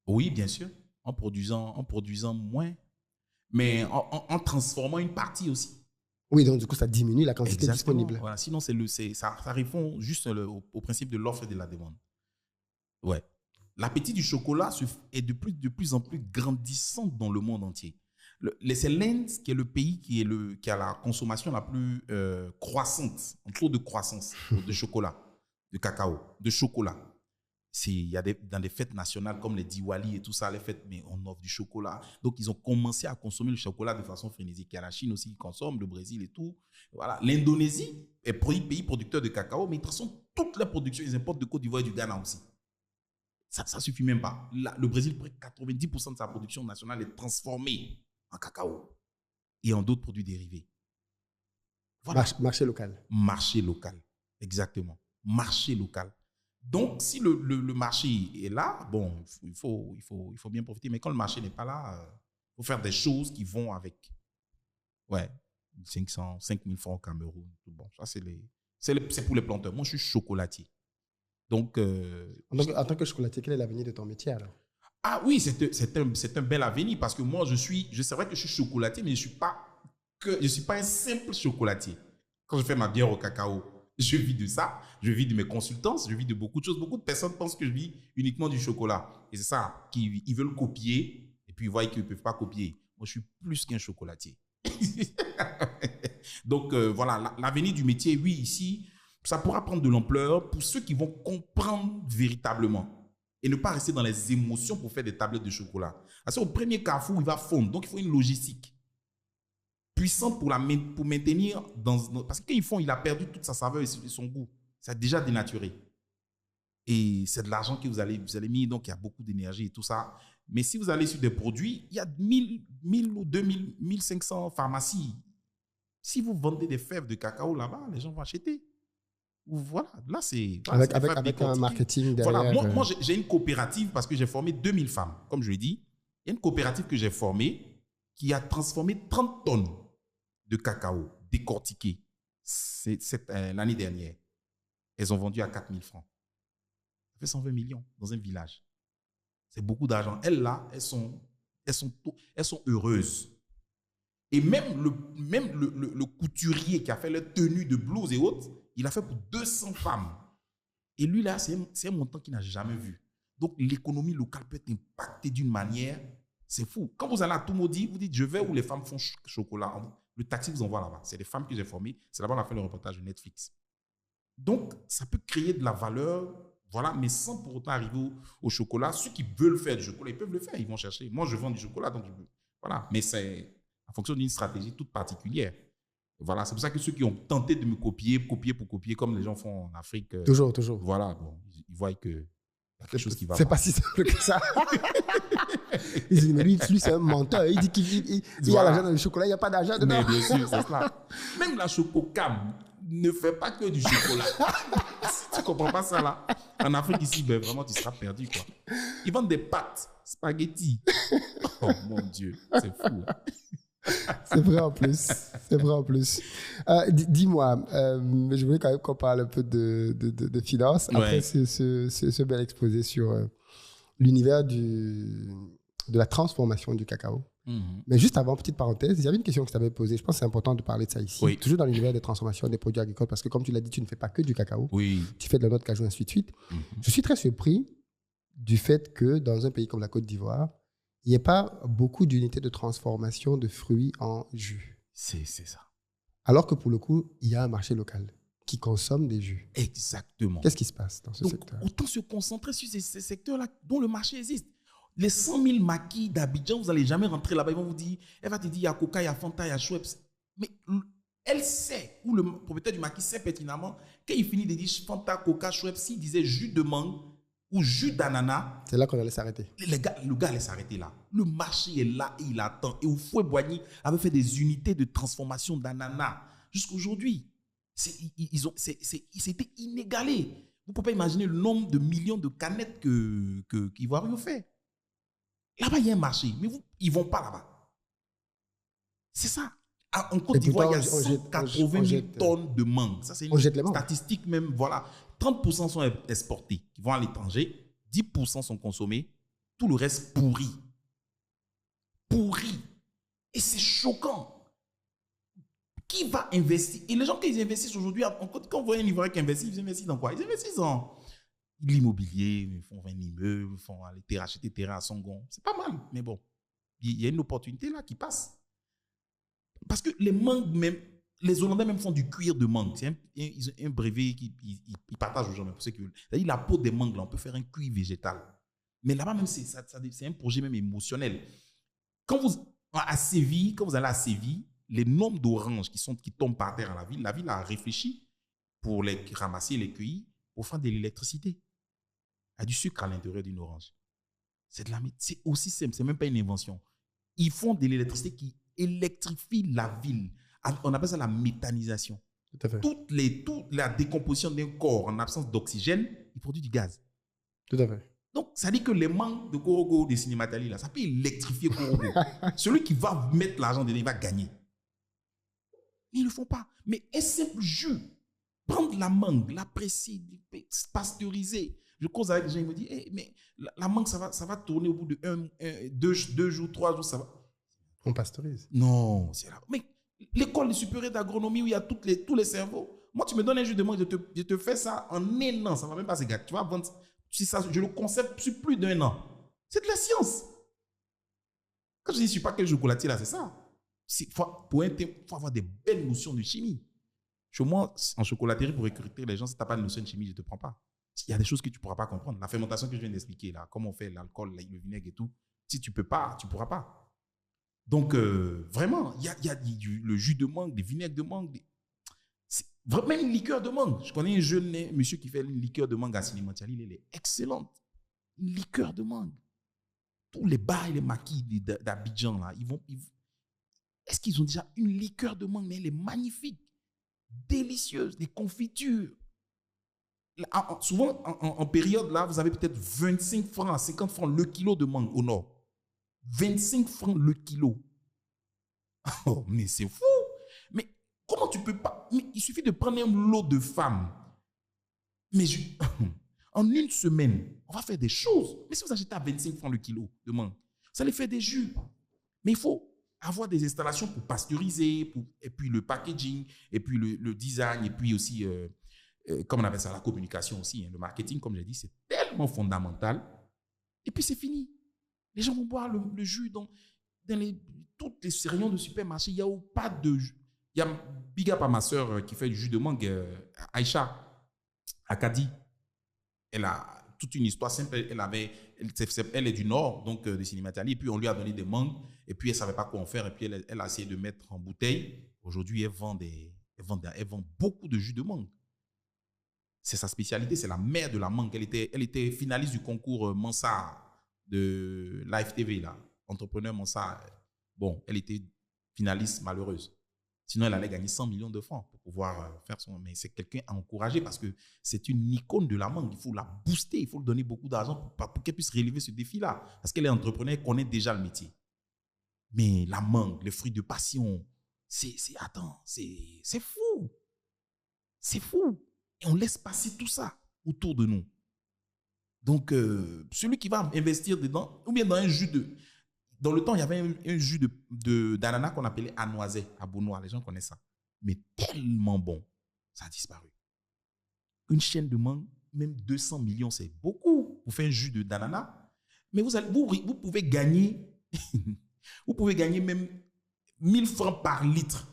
Oui, bien sûr. En produisant moins, mais en transformant une partie aussi. Oui, donc du coup, ça diminue la quantité disponible. Voilà, sinon, ça répond juste au principe de l'offre et de la demande. Ouais. L'appétit du chocolat est de plus en plus grandissant dans le monde entier. C'est l'Inde qui est le pays qui a la consommation la plus croissante, en taux de croissance de chocolat, de cacao, de chocolat. Il y a dans des fêtes nationales comme les Diwali et tout ça, les fêtes, mais on offre du chocolat. Donc, ils ont commencé à consommer le chocolat de façon frénésique. Il y a la Chine aussi qui consomme, le Brésil et tout. Voilà. L'Indonésie est pays producteur de cacao, mais de toute façon, toute la production, ils importent de Côte d'Ivoire et du Ghana aussi. Ça ne suffit même pas. Le Brésil, près de 90% de sa production nationale est transformée en cacao et en d'autres produits dérivés. Voilà. Marché local. Marché local, exactement. Marché local. Donc, si le marché est là, bon, il faut bien profiter. Mais quand le marché n'est pas là, il faut faire des choses qui vont avec. Ouais, 500, 5000 francs au Cameroun. Bon, ça, c'est pour les planteurs. Moi, je suis chocolatier. Donc, en tant que chocolatier, quel est l'avenir de ton métier alors? Ah oui, c'est un bel avenir parce que moi, c'est vrai que je suis chocolatier, mais je ne suis pas un simple chocolatier. Quand je fais ma bière au cacao, je vis de ça, je vis de mes consultances, je vis de beaucoup de choses. Beaucoup de personnes pensent que je vis uniquement du chocolat. Et c'est ça, ils veulent copier et puis ils voient qu'ils ne peuvent pas copier. Moi, je suis plus qu'un chocolatier. Donc, voilà, l'avenir du métier, oui, ici, ça pourra prendre de l'ampleur pour ceux qui vont comprendre véritablement et ne pas rester dans les émotions pour faire des tablettes de chocolat. Parce qu'au premier carrefour, il va fondre. Donc, il faut une logistique puissante pour maintenir parce que quand ils font, il a perdu toute sa saveur et son goût. Ça a déjà dénaturé. Et c'est de l'argent que vous allez mettre, donc il y a beaucoup d'énergie et tout ça. Mais si vous allez sur des produits, il y a 1000 ou 2000, 1500 pharmacies. Si vous vendez des fèves de cacao là-bas, les gens vont acheter. Voilà, là c'est... Voilà, avec un marketing derrière. Voilà, moi j'ai une coopérative parce que j'ai formé 2000 femmes. Comme je l'ai dit, il y a une coopérative que j'ai formée qui a transformé 30 tonnes de cacao décortiqué l'année dernière. Elles ont vendu à 4000 francs. Ça fait 120 millions dans un village. C'est beaucoup d'argent. Elles là, elles sont heureuses. Et même le couturier qui a fait leur tenue de blouse et autres, il a fait pour 200 femmes. Et lui là, c'est un montant qu'il n'a jamais vu. Donc l'économie locale peut être impactée d'une manière, c'est fou. Quand vous allez à Toumoudi, vous dites je vais où les femmes font chocolat. Le taxi vous envoie là-bas. C'est des femmes que j'ai formées. C'est là-bas qu'on a fait le reportage de Netflix. Donc ça peut créer de la valeur, voilà, mais sans pour autant arriver au chocolat. Ceux qui veulent faire du chocolat, ils peuvent le faire. Ils vont chercher. Moi, je vends du chocolat, donc voilà. Mais c'est en fonction d'une stratégie toute particulière. Voilà, c'est pour ça que ceux qui ont tenté de me copier pour copier, comme les gens font en Afrique. Toujours. Voilà, bon, ils voient que y a quelque chose qui va. C'est pas si simple que ça. Ils disent, mais lui c'est un menteur. Il dit qu'il y a l'argent dans le chocolat, il n'y a pas d'argent dedans. Mais bien sûr, c'est cela. Même la Chococam ne fait pas que du chocolat. Si tu ne comprends pas ça là, en Afrique ici, ben vraiment, tu seras perdu, quoi. Ils vendent des pâtes, spaghettis. Oh mon Dieu, c'est fou. C'est vrai en plus. Dis-moi, je voulais quand même qu'on parle un peu de finances. Après ce bel exposé sur l'univers de la transformation du cacao. Mais juste avant, petite parenthèse, il y avait une question que je t'avais posée. Je pense que c'est important de parler de ça ici. Oui. Toujours dans l'univers des transformations des produits agricoles, parce que comme tu l'as dit, tu ne fais pas que du cacao. Oui. Tu fais de la noix de cajou, ainsi de suite. Je suis très surpris du fait que dans un pays comme la Côte d'Ivoire, il n'y a pas beaucoup d'unités de transformation de fruits en jus. C'est ça. Alors que pour le coup, il y a un marché local qui consomme des jus. Exactement. Qu'est-ce qui se passe dans ce secteur? Autant se concentrer sur ces secteurs-là dont le marché existe. Les 100 000 maquis d'Abidjan, vous n'allez jamais rentrer là-bas. Ils vont vous dire, elle va te dire, il y a Coca, il y a Fanta, il y a Schweppes. Mais elle sait, ou le propriétaire du maquis sait pertinemment, quand il finit de dire Fanta, Coca, Schweppes, s'il disait jus de mangue ou jus d'ananas. C'est là qu'on allait s'arrêter. Le gars allait s'arrêter là. Le marché est là et il attend. Et Houphouët-Boigny avait fait des unités de transformation d'ananas jusqu'aujourd'hui. C'était inégalé. Vous ne pouvez pas imaginer le nombre de millions de canettes qu'Ivoire fait. Là-bas, il y a un marché, mais ils ne vont pas là-bas. C'est ça. En Côte d'Ivoire, il y a 180 000 tonnes de mangue. Ça, c'est une statistique même. Voilà. 30% sont exportés, qui vont à l'étranger. 10% sont consommés. Tout le reste pourri. Pourri. Et c'est choquant. Qui va investir? Et les gens, quand ils investissent aujourd'hui, quand on voit un Ivoirien qui investit, ils investissent dans quoi? Ils investissent dans l'immobilier, ils font un immeuble, ils font aller racheter des terrains à Songon. C'est pas mal, mais bon, il y a une opportunité là qui passe. Parce que les mangues même, Les Hollandais même font du cuir de mangue. Ils ont un brevet qu'ils partagent aux gens. Pour ceux qui veulent. C'est-à-dire la peau des mangues, là, on peut faire un cuir végétal. Mais là-bas même, c'est un projet même émotionnel. Quand vous allez à Séville, les nombres d'oranges qui tombent par terre à la ville a réfléchi pour les ramasser, les cueillir, pour faire de l'électricité. Il y a du sucre à l'intérieur d'une orange. C'est aussi simple, c'est même pas une invention. Ils font de l'électricité qui électrifie la ville. On appelle ça la méthanisation. Tout à fait. Toute la décomposition d'un corps en absence d'oxygène, il produit du gaz. Tout à fait. Donc, ça dit que les mangues de Korogo, des Cinématali, là, ça peut électrifier Korogo. Celui qui va mettre l'argent dedans, il va gagner. Mais ils ne le font pas. Mais un simple jus, prendre la mangue, l'apprécier, pasteuriser. Je cause avec les gens, ils me disent, hey, mais la mangue, ça va tourner au bout de 2 jours, 3 jours, ça va. On pasteurise. Non, c'est là. Mais l'école supérieure d'agronomie où il y a tous les cerveaux. Moi, tu me donnes un jus de mangue, je te fais ça en un an. Ça ne va même pas se gâter. Tu vas vendre. Je le conserve sur plus d'1 an. C'est de la science. Quand je dis, je ne suis pas quel chocolatier là, c'est ça. Pour il faut avoir des belles notions de chimie. Chez moi, en chocolaterie, pour recruter les gens, si tu n'as pas de notion de chimie, je ne te prends pas. Il y a des choses que tu ne pourras pas comprendre. La fermentation que je viens d'expliquer, là, comment on fait l'alcool, le vinaigre et tout, si tu ne peux pas, tu ne pourras pas. Donc, vraiment, il y a le jus de mangue, des vinaigres de mangue, même une liqueur de mangue. Je connais un jeune monsieur qui fait une liqueur de mangue à Cinématali, elle est excellente. Une liqueur de mangue. Tous les bars et les maquis d'Abidjan, là, est-ce qu'ils ont déjà une liqueur de mangue? Mais elle est magnifique, délicieuse, des confitures. Souvent, en période, là, vous avez peut-être 25 francs, 50 francs le kilo de mangue au nord. 25 francs le kilo. Oh, mais c'est fou. Mais comment tu peux pas... Mais il suffit de prendre un lot de femmes. Mais en une semaine, on va faire des choses. Mais si vous achetez à 25 francs le kilo de mangue, ça les fait des jus. Mais il faut avoir des installations pour pasteuriser, et puis le packaging, et puis le design, et puis aussi, comme on appelle ça, la communication aussi. Hein, le marketing, comme j'ai dit, c'est tellement fondamental. Et puis c'est fini. Les gens vont boire le jus dans toutes les rayons de supermarché. Il n'y a pas de jus. Il y a big up à ma soeur qui fait du jus de mangue, Aïcha, à Kadi. Elle a toute une histoire simple. Elle est du nord, donc de Cinématali. Et puis on lui a donné des mangues. Et puis elle ne savait pas quoi en faire. Et puis elle a essayé de mettre en bouteille. Aujourd'hui, elle vend beaucoup de jus de mangue. C'est sa spécialité. C'est la mère de la mangue. Elle était finaliste du concours Mansart de Live TV, là. Entrepreneur Mansart. Bon, elle était finaliste malheureuse. Sinon, elle allait gagner 100 millions de francs pour pouvoir faire son... Mais c'est quelqu'un à encourager parce que c'est une icône de la mangue. Il faut la booster, il faut lui donner beaucoup d'argent pour qu'elle puisse relever ce défi-là. Parce qu'elle est entrepreneur, elle connaît déjà le métier. Mais la mangue, le fruit de passion, c'est fou. C'est fou. Et on laisse passer tout ça autour de nous. Donc, celui qui va investir dedans, ou bien dans un jus de... Dans le temps, il y avait un jus d'ananas qu'on appelait anoisé, à Beaunois. Les gens connaissent ça. Mais tellement bon, ça a disparu. Une chaîne de mangue, même 200 millions, c'est beaucoup pour faire un jus d'ananas. Mais vous pouvez gagner, vous pouvez gagner même 1000 francs par litre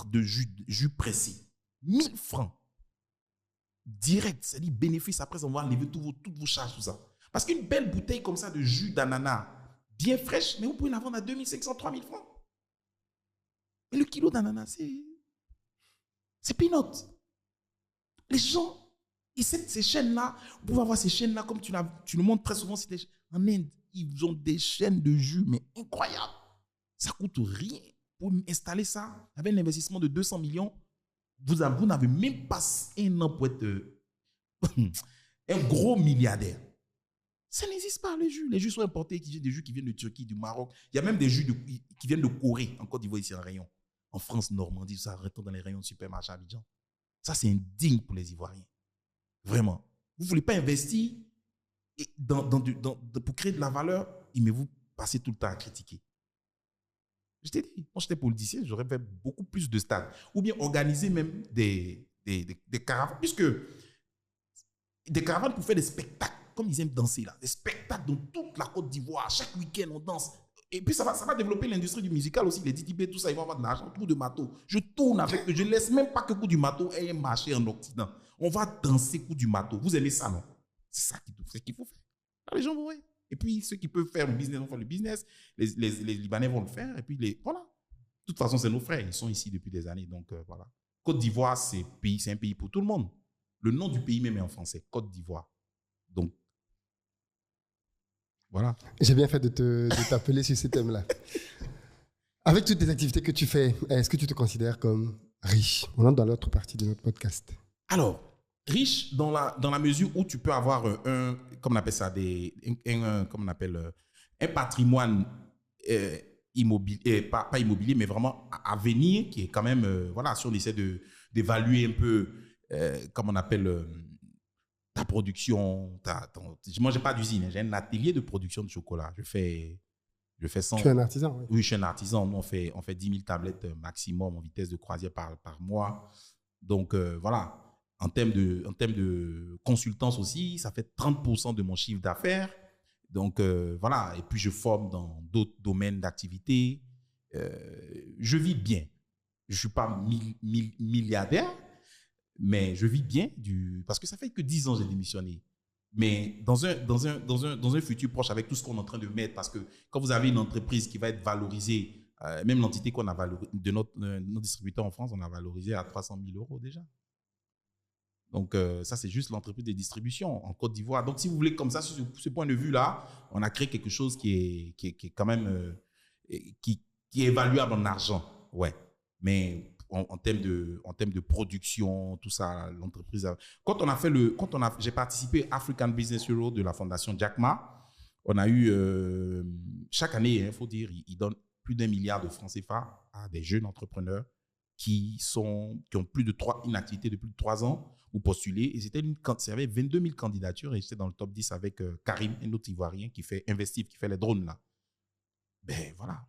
de jus pressé. 1000 francs. Direct, c'est-à-dire bénéfice. Après, on va enlever toutes vos charges, tout ça. Parce qu'une belle bouteille comme ça de jus d'ananas, bien fraîche, mais vous pouvez la vendre à 2500, 3000 francs. Et le kilo d'ananas, c'est peanut. Les gens, et ces chaînes-là, vous pouvez avoir ces chaînes-là, comme tu le montres très souvent, en Inde, ils ont des chaînes de jus, mais incroyables. Ça ne coûte rien pour installer ça. Avec un investissement de 200 millions, vous n'avez même pas un an pour être un gros milliardaire. Ça n'existe pas, les jus. Les jus sont importés, des jus qui viennent de Turquie, du Maroc. Il y a même des jus qui viennent de Corée, en Côte d'Ivoire, ici en rayon. En France, Normandie, ça retourne dans les rayons de supermarché à Abidjan. Ça, c'est indigne pour les Ivoiriens. Vraiment. Vous ne voulez pas investir pour créer de la valeur, mais vous passez tout le temps à critiquer. Je t'ai dit, moi j'étais politicien, j'aurais fait beaucoup plus de stades. Ou bien organiser même des caravanes, puisque des caravanes pour faire des spectacles, comme ils aiment danser là, des spectacles dans toute la Côte d'Ivoire. Chaque week-end, on danse. Et puis, ça va développer l'industrie du musical aussi. Les DTB, tout ça, ils vont avoir de l'argent, coup de matos. Je tourne avec eux. Je ne laisse même pas que coup du matos ait un marché en Occident. On va danser coup du matos. Vous aimez ça, non? C'est ça qu'il faut faire. Alors, les gens vont, ouais. Et puis, ceux qui peuvent faire le business vont faire le business. Les Libanais vont le faire. Et puis, voilà. De toute façon, c'est nos frères. Ils sont ici depuis des années. Donc, voilà. Côte d'Ivoire, c'est un pays pour tout le monde. Le nom du pays même est en français. Côte d'Ivoire. Donc, voilà. J'ai bien fait de t'appeler sur ce thème-là. Avec toutes les activités que tu fais, est-ce que tu te considères comme riche? On entre dans l'autre partie de notre podcast. Alors, riche dans la mesure où tu peux avoir comme on appelle ça, un patrimoine immobilier, pas immobilier, mais vraiment à venir, qui est quand même, voilà, si on essaie d'évaluer un peu, comme on appelle, ta production. Moi, je n'ai pas d'usine, hein, j'ai un atelier de production de chocolat. Je fais 100. Tu es un artisan, oui. Oui, je suis un artisan. Nous, on fait 10 000 tablettes maximum en vitesse de croisière par mois. Donc, voilà. En termes de consultance aussi, ça fait 30% de mon chiffre d'affaires. Donc, voilà. Et puis, je forme dans d'autres domaines d'activité. Je vis bien. Je ne suis pas milliardaire, mais je vis bien parce que ça fait que 10 ans que j'ai démissionné. Mais dans un futur proche, avec tout ce qu'on est en train de mettre, parce que quand vous avez une entreprise qui va être valorisée, même l'entité qu'on a valorisée, de notre distributeur en France, on a valorisé à 300 000 € déjà. Donc, ça, c'est juste l'entreprise de distribution en Côte d'Ivoire. Donc, si vous voulez, comme ça, sur ce point de vue-là, on a créé quelque chose qui est quand même qui est évaluable en argent. Ouais. Mais en termes de production, tout ça, l'entreprise. J'ai participé à African Business Euro de la fondation Jack Ma. On a eu, chaque année, il faut dire, ils donnent plus d'1 milliard de francs CFA à des jeunes entrepreneurs qui ont une activité de plus de 3 ans ou postuler. Et il y avait 22 000 candidatures et j'étais dans le top 10 avec Karim, un autre Ivoirien qui fait Investive, qui fait les drones là. Ben voilà,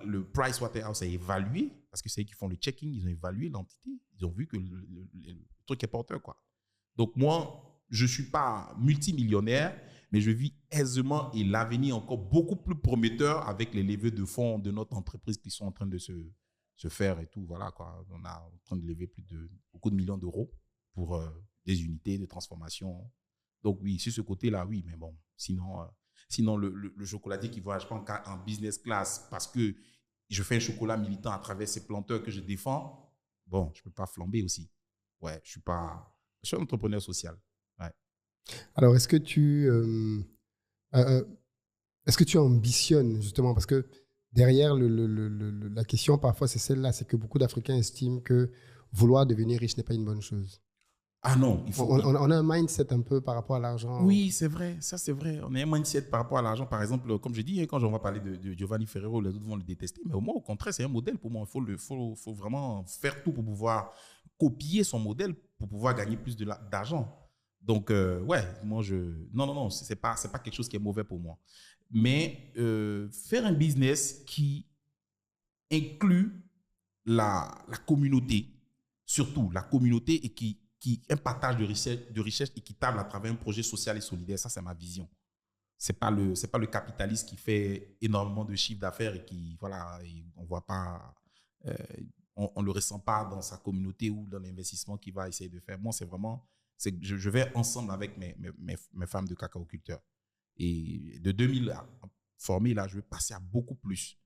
le Pricewaterhouse a évalué, parce que c'est eux qui font le checking, ils ont évalué l'entité, ils ont vu que le truc est porteur, quoi. Donc moi, je ne suis pas multimillionnaire, mais je vis aisément et l'avenir encore beaucoup plus prometteur avec les levées de fonds de notre entreprise qui sont en train de se faire et tout. Voilà, quoi. On est en train de lever beaucoup de millions d'euros pour des unités de transformation. Donc oui, sur ce côté-là, oui, mais bon, sinon le chocolatier qui ne voyage pas en business class parce que je fais un chocolat militant à travers ces planteurs que je défends, bon, je ne peux pas flamber aussi. Ouais, je suis un entrepreneur social. Ouais. Alors, est-ce que tu ambitionnes justement, parce que derrière la question parfois c'est celle-là, c'est que beaucoup d'Africains estiment que vouloir devenir riche n'est pas une bonne chose. Ah non, on a un mindset un peu par rapport à l'argent. Oui, c'est vrai, ça c'est vrai. On a un mindset par rapport à l'argent. Par exemple, comme je dis, quand on va parler de Giovanni Ferrero, les autres vont le détester, mais au moins, au contraire, c'est un modèle pour moi. Il faut vraiment faire tout pour pouvoir copier son modèle pour pouvoir gagner plus d'argent. Donc, ouais, moi, non, c'est pas quelque chose qui est mauvais pour moi. Mais faire un business qui inclut la communauté, surtout la communauté, et un partage de richesse équitable à travers un projet social et solidaire, ça, c'est ma vision. C'est pas le capitaliste qui fait énormément de chiffre d'affaires et qui, voilà, on voit pas, on le ressent pas dans sa communauté ou dans l'investissement qu'il va essayer de faire. Moi, c'est vraiment, je vais ensemble avec mes femmes de cacaoculteurs. Et de 2000 formées, là, je vais passer à beaucoup plus.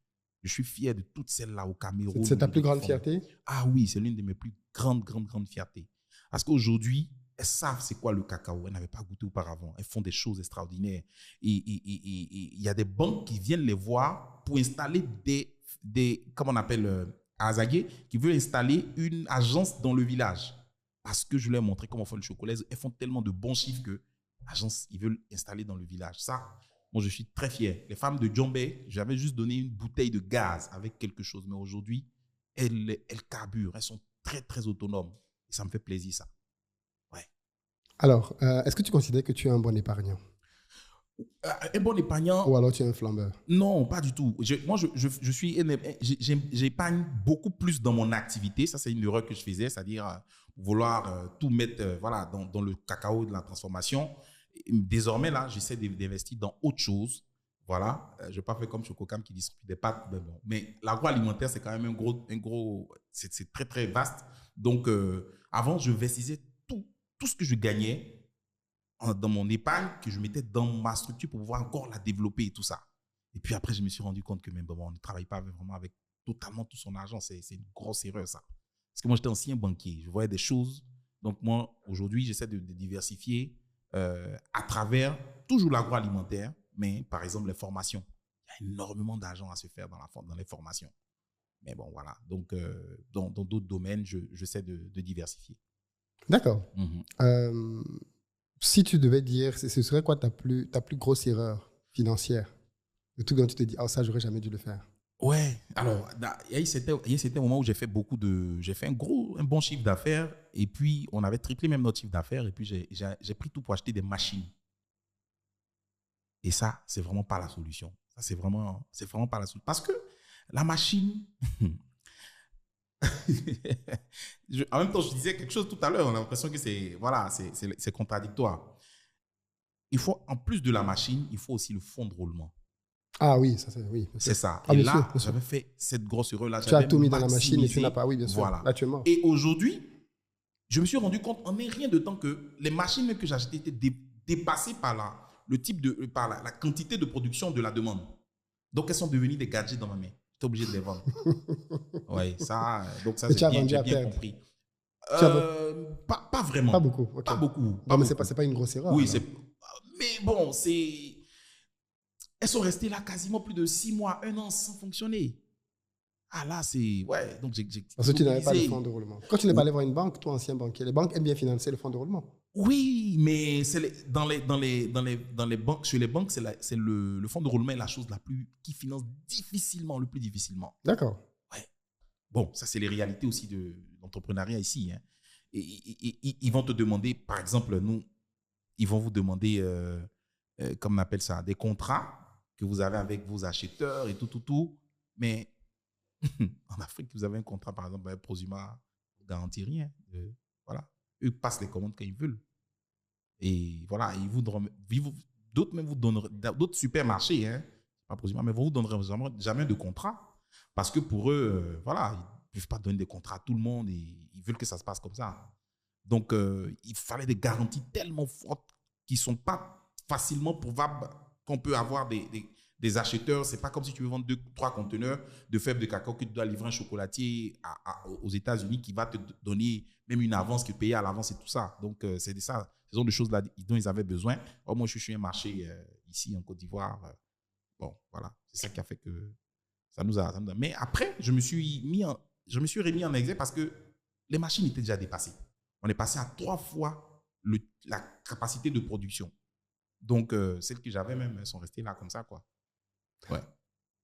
Je suis fier de toutes celles-là au Cameroun. C'est ta plus grande fierté? Ah oui, c'est l'une de mes plus grandes fiertés. Parce qu'aujourd'hui, elles savent c'est quoi le cacao. Elles n'avaient pas goûté auparavant. Elles font des choses extraordinaires. Et il y a des banques qui viennent les voir pour installer comme on appelle à Azagué, qui veulent installer une agence dans le village. Parce que je leur ai montré comment on fait le chocolat. Elles font tellement de bons chiffres que l'agence, ils veulent installer dans le village. Ça, moi, je suis très fier. Les femmes de Djambé, j'avais juste donné une bouteille de gaz avec quelque chose. Mais aujourd'hui, elles carburent. Elles sont très, très autonomes. Et ça me fait plaisir, ça. Ouais. Alors, est-ce que tu considères que tu es un bon épargnant? Un bon épargnant. Ou alors tu es un flambeur? Non, pas du tout. J'épargne beaucoup plus dans mon activité. Ça, c'est une erreur que je faisais, c'est-à-dire vouloir tout mettre voilà, dans le cacao de la transformation. Désormais, là, j'essaie d'investir dans autre chose. Voilà, je ne vais pas faire comme Chococam qui distribue des pâtes. Mais, bon. Mais l'agroalimentaire, c'est quand même c'est très, très vaste. Donc, avant, je investissais tout ce que je gagnais dans mon épargne, que je mettais dans ma structure pour pouvoir encore la développer et tout ça. Et puis après, je me suis rendu compte que même, bon, on ne travaille pas vraiment avec totalement tout son argent. C'est une grosse erreur, ça. Parce que moi, j'étais ancien banquier. Je voyais des choses. Donc, moi, aujourd'hui, j'essaie de diversifier à travers toujours l'agroalimentaire, mais par exemple, les formations. Il y a énormément d'argent à se faire dans les formations. Mais bon, voilà. Donc, dans d'autres domaines, j'essaie de diversifier. D'accord. Si tu devais dire, ce serait quoi ta plus grosse erreur financière? Le truc dont tu te dis, ça, j'aurais jamais dû le faire. Ouais, alors, il y a eu certains moments où j'ai fait un bon chiffre d'affaires, et puis on avait triplé même notre chiffre d'affaires, et puis j'ai pris tout pour acheter des machines. Et ça, c'est vraiment pas la solution. Ça, c'est vraiment pas la solution. Parce que la machine, en même temps, je disais quelque chose tout à l'heure, on a l'impression que c'est contradictoire. Il faut, en plus de la machine, il faut aussi le fonds de roulement. Ah oui, ça c'est oui. C'est ça. Et là, j'avais fait cette grosse erreur-là. Tu as tout mis dans la machine et tu n'as pas, oui, bien sûr. Voilà. Là, tu es mort. Et aujourd'hui, je me suis rendu compte en un rien de temps que les machines que j'achetais étaient dépassées par la quantité de production de la demande. Donc, elles sont devenues des gadgets dans ma main. J'étais obligé de les vendre. Oui, ça, donc ça, j'ai bien compris. Pas vraiment. Pas beaucoup. Okay. Pas beaucoup. Non, mais c'est pas une grosse erreur. Oui, mais bon, elles sont restées là quasiment plus de 6 mois, 1 an sans fonctionner. Ah là, c'est... Ouais, donc parce que tu n'avais pas le fonds de roulement. Quand tu n'es pas allé voir une banque, toi, ancien banquier, les banques aiment bien financer le fonds de roulement. Oui, mais dans les banques, chez les banques, c'est le fonds de roulement est la chose qui finance le plus difficilement. D'accord. Ouais. Bon, ça, c'est les réalités aussi de l'entrepreneuriat ici. Hein. Et ils vont te demander, par exemple, ils vont vous demander, comme on appelle ça, des contrats que vous avez avec vos acheteurs et tout. Mais en Afrique, vous avez un contrat, par exemple, avec Prosuma, ne garantit rien. Voilà. Eux passent les commandes quand ils veulent. Et voilà, d'autres même vous donneront, d'autres supermarchés, hein, pas Prosuma, mais vous donneront jamais de contrat. Parce que pour eux, voilà, ils ne peuvent pas donner des contrats à tout le monde et ils veulent que ça se passe comme ça. Donc, il fallait des garanties tellement fortes qui ne sont pas facilement prouvables qu'on peut avoir des acheteurs. Ce n'est pas comme si tu veux vendre 2-3 conteneurs de fèves de cacao que tu dois livrer un chocolatier aux États-Unis qui va te donner même une avance, que payer à l'avance et tout ça. Donc, c'est ça, ce sont des choses-là dont ils avaient besoin. Or, moi, je suis un marché ici en Côte d'Ivoire. Bon, voilà, c'est ça qui a fait que ça nous a... Mais après, je me suis remis en exergue parce que les machines étaient déjà dépassées. On est passé à 3 fois la capacité de production. Donc, celles que j'avais même sont restées là comme ça, quoi. Ouais.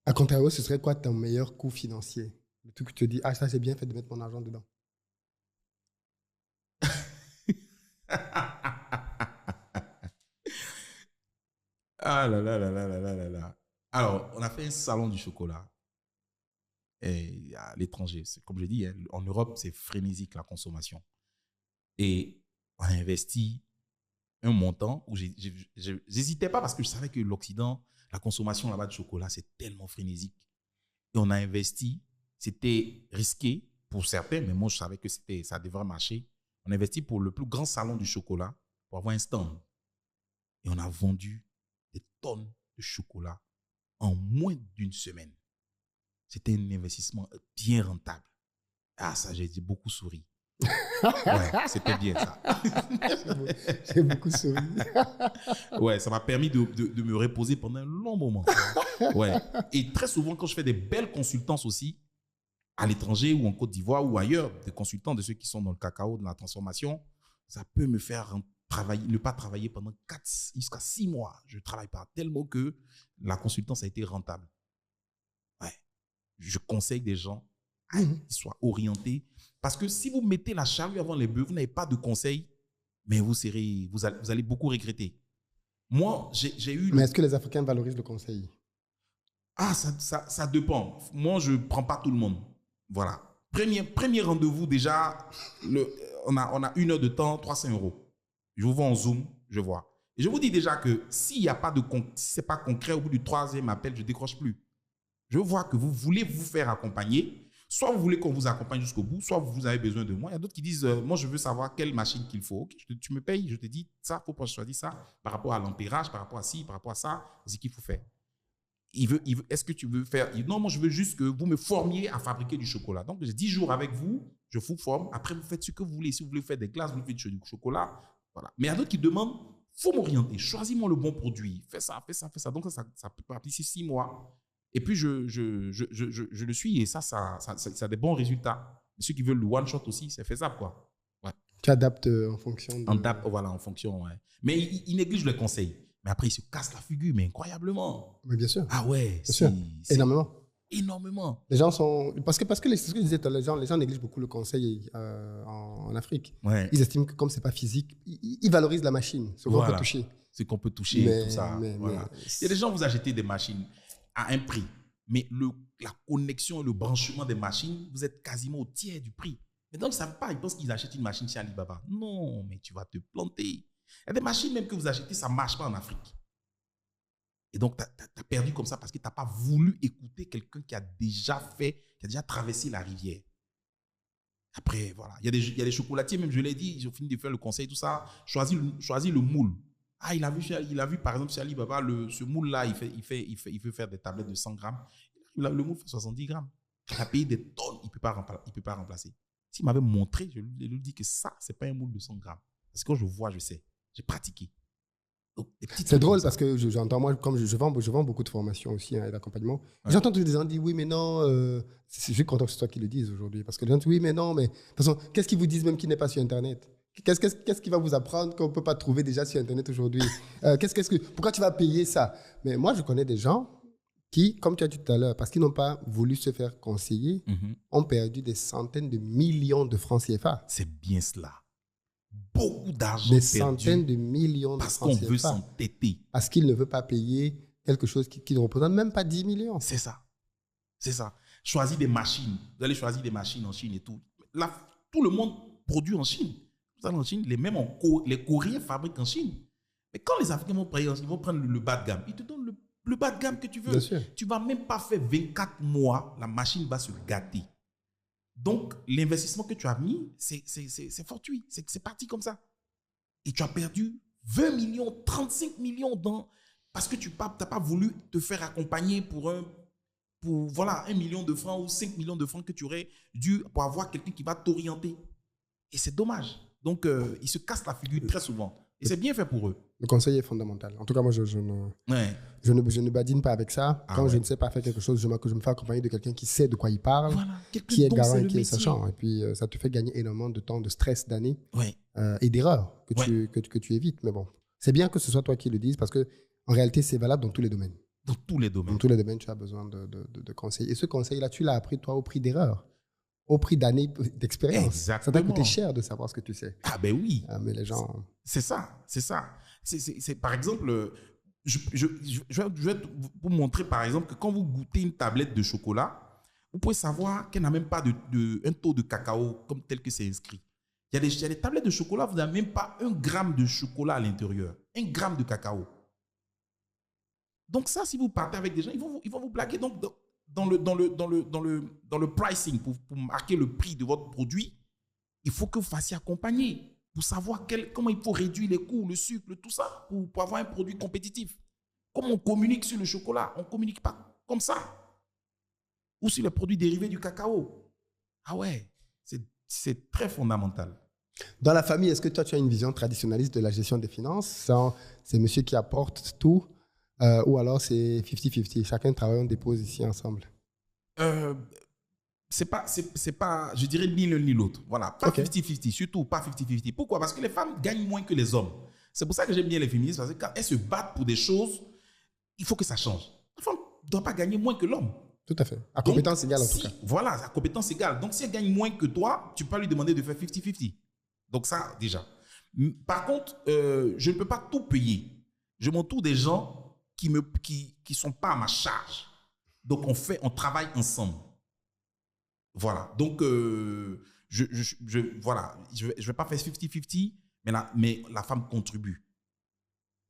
À contrario, ce serait quoi ton meilleur coût financier? Le truc que tu te dis, ça c'est bien fait de mettre mon argent dedans. Ah là là là là là là là là. Alors, on a fait un salon du chocolat et à l'étranger. Comme je dis, hein, en Europe, c'est frénésique la consommation. Et on a investi un montant où j'hésitais pas parce que je savais que l'Occident, la consommation là-bas de chocolat, c'est tellement frénésique. Et on a investi, c'était risqué pour certains, mais moi je savais que ça devrait marcher. On a investi pour le plus grand salon du chocolat pour avoir un stand. Et on a vendu des tonnes de chocolat en moins d'1 semaine. C'était un investissement bien rentable. Ah, ça, j'ai beaucoup souri. Ouais, c'était bien ça. J'ai beaucoup souri. Ouais, ça m'a permis de me reposer pendant un long moment. Ouais. Et très souvent, quand je fais des belles consultances aussi, à l'étranger ou en Côte d'Ivoire ou ailleurs, des consultants de ceux qui sont dans le cacao, dans la transformation, ça peut me faire ne pas travailler pendant 4 jusqu'à 6 mois. Je ne travaille pas tellement que la consultance a été rentable. Ouais. Je conseille des gens qui soient orientés. Parce que si vous mettez la charrue avant les bœufs, vous n'avez pas de conseils, mais vous allez beaucoup regretter. Moi, j'ai eu... Mais est-ce que les Africains valorisent le conseil? Ah, ça dépend. Moi, je ne prends pas tout le monde. Voilà. Premier rendez-vous, déjà, on a 1 heure de temps, 300 €. Je vous vois en Zoom, je vois. Et Et je vous dis déjà que s'il n'y a pas de si c'est pas concret, au bout du 3e appel, je ne décroche plus. Je vois que vous voulez vous faire accompagner. Soit vous voulez qu'on vous accompagne jusqu'au bout, soit vous avez besoin de moi. Il y a d'autres qui disent, moi, je veux savoir quelle machine qu'il faut. Okay, tu me payes, je te dis, ça, il faut pas choisir ça par rapport à l'ampérage, par rapport à ci, par rapport à ça, c'est ce qu'il faut faire. Est-ce que tu veux faire? Non, moi, je veux juste que vous me formiez à fabriquer du chocolat. Donc, j'ai 10 jours avec vous, je vous forme. Après, vous faites ce que vous voulez. Si vous voulez faire des glaces, vous faites du chocolat. Voilà. Mais il y a d'autres qui demandent, il faut m'orienter. Choisis-moi le bon produit. Fais ça, fais ça, fais ça. Donc, ça peut partir d'ici 6 mois. Et puis, je le suis et ça a des bons résultats. Et ceux qui veulent le one-shot aussi, c'est faisable, quoi. Ouais. Tu adaptes en fonction de... Voilà, en fonction, ouais. Mais il néglige le conseil. Mais après, il se casse la figure, mais incroyablement. Oui, bien sûr. Ah ouais, bien sûr. Énormément. Énormément. Les gens sont... Parce que c'est ce que je disais, les gens négligent beaucoup le conseil en Afrique. Ouais. Ils estiment que comme c'est pas physique, ils valorisent la machine, ce qu'on peut toucher. Ce qu'on peut toucher, tout ça. Voilà. Il y a des gens, vous achetez des machines à un prix, mais la connexion et le branchement des machines, vous êtes quasiment au tiers du prix. Mais donc, ils ne savent pas, ils pensent qu'ils achètent une machine chez Alibaba. Non, mais tu vas te planter. Il y a des machines même que vous achetez, ça ne marche pas en Afrique. Et donc, tu as perdu comme ça parce que tu n'as pas voulu écouter quelqu'un qui a déjà traversé la rivière. Après, voilà. Il y a des chocolatiers, même je l'ai dit, ils ont fini de faire le conseil, tout ça. Choisis le moule. Ah, il a vu par exemple chez Alibaba, ce moule-là, il veut faire des tablettes de 100 grammes. Le moule fait 70 grammes. Il a payé des tonnes, il ne peut pas remplacer. S'il m'avait montré, je lui dis que ça, ce n'est pas un moule de 100 grammes. Parce que quand je vois, je sais. J'ai pratiqué. C'est drôle parce que j'entends, moi, comme je vends beaucoup de formations aussi et d'accompagnement. Ouais. J'entends tous les gens dire oui, mais non. Je suis content que c'est toi qui le dises aujourd'hui. Parce que les gens disent oui, mais non. Mais de toute façon, qu'est-ce qu'ils vous disent même qui n'est pas sur Internet? Qu'est-ce qui va vous apprendre qu'on ne peut pas trouver déjà sur Internet aujourd'hui? Pourquoi tu vas payer ça? Mais moi, je connais des gens qui, comme tu as dit tout à l'heure, parce qu'ils n'ont pas voulu se faire conseiller, ont perdu des centaines de millions de francs CFA. C'est bien cela. Beaucoup d'argent perdu. Des centaines de millions de francs CFA. Parce qu'on veut s'entêter. Parce qu'il ne veut pas payer quelque chose qui ne représente même pas 10 millions. C'est ça. C'est ça. Choisis des machines. Vous allez choisir des machines en Chine et tout. Là, tout le monde produit en Chine. Vous allez en Chine, les Coréens fabriquent en Chine. Mais quand les Africains vont payer, ils vont prendre le bas de gamme. Ils te donnent le bas de gamme que tu veux. Bien sûr. Tu ne vas même pas faire 24 mois, la machine va se gâter. Donc, l'investissement que tu as mis, c'est fortuit. C'est parti comme ça. Et tu as perdu 20 millions, 35 millions parce que tu n'as pas voulu te faire accompagner pour 1 million de francs ou 5 millions de francs que tu aurais dû pour avoir quelqu'un qui va t'orienter. Et c'est dommage. Donc, ils se cassent la figure très souvent. Et c'est bien fait pour eux. Le conseil est fondamental. En tout cas, moi, je ne badine pas avec ça. Quand je ne sais pas faire quelque chose, je me fais accompagner de quelqu'un qui sait de quoi il parle, qui est garant et qui est sachant. Et puis, ça te fait gagner énormément de temps, de stress, d'années et d'erreurs que tu évites. Mais bon, c'est bien que ce soit toi qui le dises parce que en réalité, c'est valable dans tous les domaines. Dans tous les domaines. Dans tous les domaines, tu as besoin de conseils. Et ce conseil-là, tu l'as appris, toi, au prix d'erreurs. Au prix d'années d'expérience. Exactement. Ça t'a coûté cher de savoir ce que tu sais. Ah ben oui. Mais les gens... C'est ça. Par exemple, je vais vous montrer par exemple que quand vous goûtez une tablette de chocolat, vous pouvez savoir qu'elle n'a même pas un taux de cacao comme tel que c'est inscrit. Il y a des tablettes de chocolat, vous n'avez même pas 1 gramme de chocolat à l'intérieur. 1 gramme de cacao. Donc ça, si vous partez avec des gens, ils vont vous blaguer. Donc, dans le pricing, pour marquer le prix de votre produit, il faut que vous fassiez accompagner pour savoir comment il faut réduire les coûts, le sucre, tout ça, pour avoir un produit compétitif. Comme on communique sur le chocolat, on ne communique pas comme ça. Ou sur les produits dérivés du cacao. Ah ouais, c'est très fondamental. Dans la famille, est-ce que toi, tu as une vision traditionnaliste de la gestion des finances? C'est monsieur qui apporte tout ou alors c'est 50-50, chacun travaille, on dépose ici ensemble? C'est pas, je dirais ni l'un ni l'autre. Voilà, pas 50-50, surtout pas 50-50. Pourquoi? Parce que les femmes gagnent moins que les hommes. C'est pour ça que j'aime bien les féministes, parce que quand elles se battent pour des choses, il faut que ça change. La femme ne doit pas gagner moins que l'homme. Tout à fait. À compétence égale en tout cas. Voilà, à compétence égale. Donc si elle gagne moins que toi, tu peux lui demander de faire 50-50. Donc ça, déjà. Par contre, je ne peux pas tout payer. Je m'entoure des gens qui sont pas à ma charge. Donc on travaille ensemble. Voilà. Donc je vais pas faire 50-50, mais la femme contribue.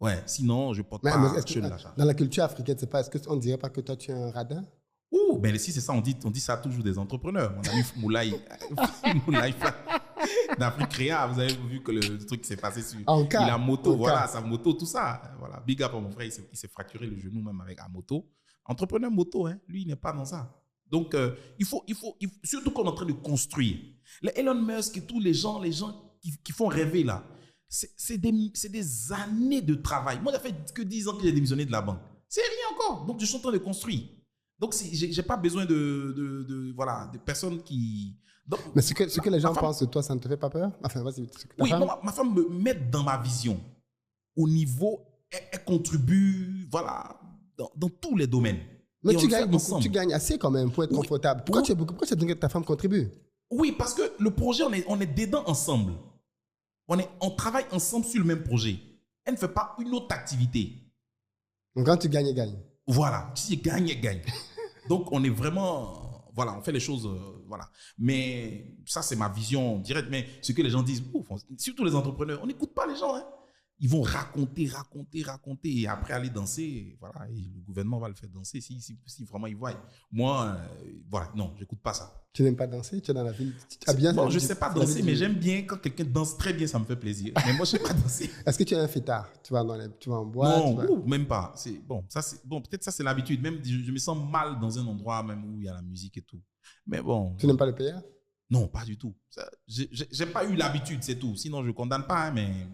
Ouais, sinon, je ne porte Mais pas est-ce que, chez l'achat. dans la culture africaine, c'est pas, est-ce qu'on ne dirait pas que toi, tu es un radin? Ouh, ben si c'est ça, on dit ça toujours des entrepreneurs. Mon ami Moulay, Moulay d'Afrique Créa, vous avez vu que le truc qui s'est passé sur En cas, il a moto, en voilà, cas. sa moto, tout ça. Voilà. Big up à mon frère, il s'est fracturé le genou même avec la moto. Entrepreneur moto, hein, lui, il n'est pas dans ça. Donc, il faut, surtout qu'on est en train de construire. Les Elon Musk et tous les gens qui font rêver là, c'est des années de travail. Moi, ça fait que 10 ans que j'ai démissionné de la banque. C'est rien encore. Donc, je suis en train de construire. Donc, j'ai pas besoin voilà, de personnes qui... Donc, Mais ce que les gens femme, pensent de toi, ça ne te fait pas peur? Enfin, vas-y. oui, ma femme me met dans ma vision. Au niveau, elle contribue, voilà, dans tous les domaines. Mais et tu gagnes beaucoup, tu gagnes assez quand même pour être confortable. Pourquoi tu as besoin que ta femme contribue? Oui, parce que le projet, on est dedans ensemble. On travaille ensemble sur le même projet. Elle ne fait pas une autre activité. Donc quand tu gagnes, elle gagne. Voilà, si je gagne, elle gagne. Donc on est vraiment, voilà, on fait les choses, voilà. Mais ça, c'est ma vision directe. Mais ce que les gens disent, surtout les entrepreneurs, on n'écoute pas les gens, hein. Ils vont raconter, et après aller danser, voilà, et le gouvernement va le faire danser si vraiment ils voient. Moi, voilà, non, j'écoute pas ça. Tu n'aimes pas danser? Tu es dans la ville? Bon, je sais pas danser, mais j'aime bien quand quelqu'un danse très bien, ça me fait plaisir. Mais moi, je sais pas danser. Est-ce que tu es un fêtard? Tu vas en boîte? Non, même pas. Bon, peut-être ça c'est l'habitude. Même je me sens mal dans un endroit même où il y a la musique et tout. Mais bon. Tu n'aimes pas le pays? Non, pas du tout. J'ai pas eu l'habitude, c'est tout. Sinon, je condamne pas, hein, mais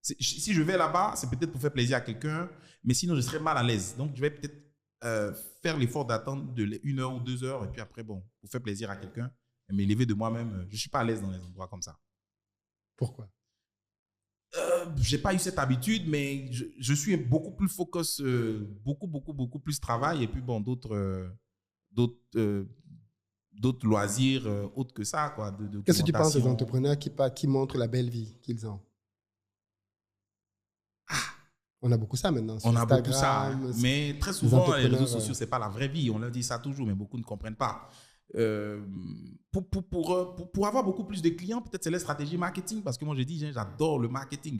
si je vais là-bas, c'est peut-être pour faire plaisir à quelqu'un, mais sinon, je serais mal à l'aise. Donc, je vais peut-être faire l'effort d'attendre de 1 heure ou 2 heures, et puis après, bon, pour faire plaisir à quelqu'un, m'élever de moi-même, je suis pas à l'aise dans les endroits comme ça. Pourquoi? J'ai pas eu cette habitude, mais je suis beaucoup plus focus, beaucoup plus travail, et puis bon, d'autres loisirs autres que ça, quoi. Qu'est-ce que tu penses des entrepreneurs qui montrent la belle vie qu'ils ont? On a beaucoup ça maintenant. On a beaucoup ça, hein. Mais très souvent, les réseaux sociaux, c'est pas la vraie vie. On leur dit ça toujours, mais beaucoup ne comprennent pas. Pour avoir beaucoup plus de clients, peut-être c'est la stratégie marketing, parce que moi, je dis, j'adore le marketing.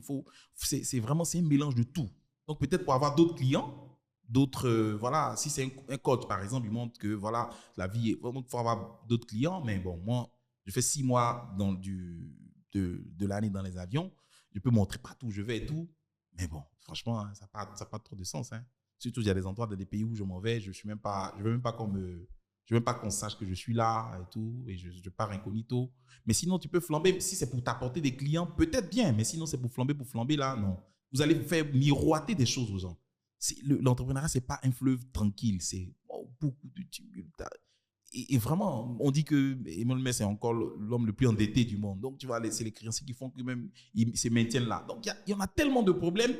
C'est un mélange de tout. Donc, peut-être pour avoir d'autres clients, voilà, si c'est un coach, par exemple, il montre que, voilà, la vie est... Donc, il faut avoir d'autres clients, mais bon, moi, je fais 6 mois de l'année dans les avions. Je peux montrer partout où je vais et tout. Mais bon, franchement, hein, ça n'a pas trop de sens, hein. Surtout, il y a des endroits, des pays où je m'en vais, je veux même pas qu'on sache que je suis là et tout, et je pars incognito. Mais sinon, tu peux flamber. Si c'est pour t'apporter des clients, peut-être bien, mais sinon, c'est pour flamber là, non. Vous allez faire miroiter des choses aux gens. L'entrepreneuriat, c'est pas un fleuve tranquille, c'est beaucoup de tumulte. Et vraiment, on dit que Elon Musk est encore l'homme le plus endetté du monde. Donc, tu vois, c'est les créanciers qui font que même ils se maintiennent là. Donc, il y en a tellement de problèmes.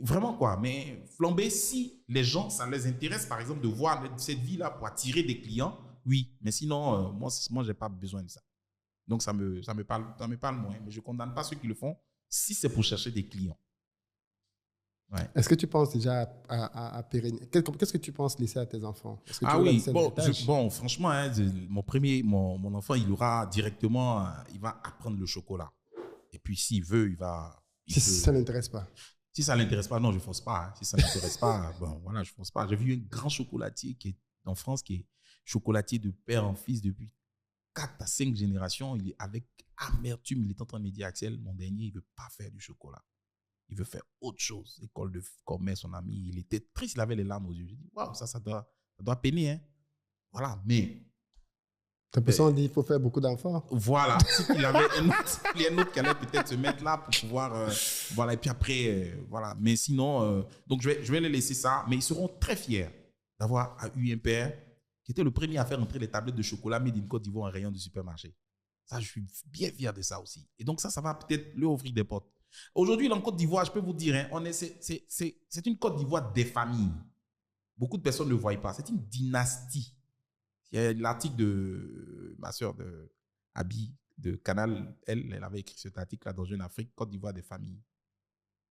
Vraiment, quoi. Mais flamber, si les gens, ça les intéresse, par exemple, de voir cette vie-là pour attirer des clients, oui. Mais sinon, moi, je n'ai pas besoin de ça. Donc, ça me parle moins. Mais je ne condamne pas ceux qui le font si c'est pour chercher des clients. Ouais. Est-ce que tu penses déjà à pérenniser? Qu'est-ce que tu penses laisser à tes enfants? Ah oui, bon, franchement, hein, mon enfant, il aura directement, il va apprendre le chocolat. Et puis, s'il veut, si ça ne l'intéresse pas. Si ça ne l'intéresse pas, non, je ne force pas. Hein. Si ça ne l'intéresse pas, bon, voilà, je ne force pas. J'ai vu un grand chocolatier qui est en France, qui est chocolatier de père en fils depuis 4 à 5 générations. Il est avec amertume, il est en train de me dire, Axel, mon dernier, il ne veut pas faire du chocolat. Il veut faire autre chose. École de commerce, son ami, il était triste, il avait les larmes aux yeux. Je dis, waouh, ça doit peiner, hein. Voilà, mais... Ta personne dit qu'il faut faire beaucoup d'enfants. Voilà, il y a un autre qui allait peut-être se mettre là pour pouvoir... voilà, et puis après, voilà. Mais sinon, donc je vais les laisser ça, mais ils seront très fiers d'avoir eu un père qui était le premier à faire entrer les tablettes de chocolat made in Côte d'Ivoire en rayon du supermarché. Ça, je suis bien fier de ça aussi. Et donc ça va peut-être leur ouvrir des portes. Aujourd'hui, en Côte d'Ivoire, je peux vous dire, hein, c'est une Côte d'Ivoire des familles. Beaucoup de personnes ne le voient pas. C'est une dynastie. Il y a l'article de ma soeur Abi de Canal, elle avait écrit cet article-là dans Jeune Afrique, Côte d'Ivoire des familles.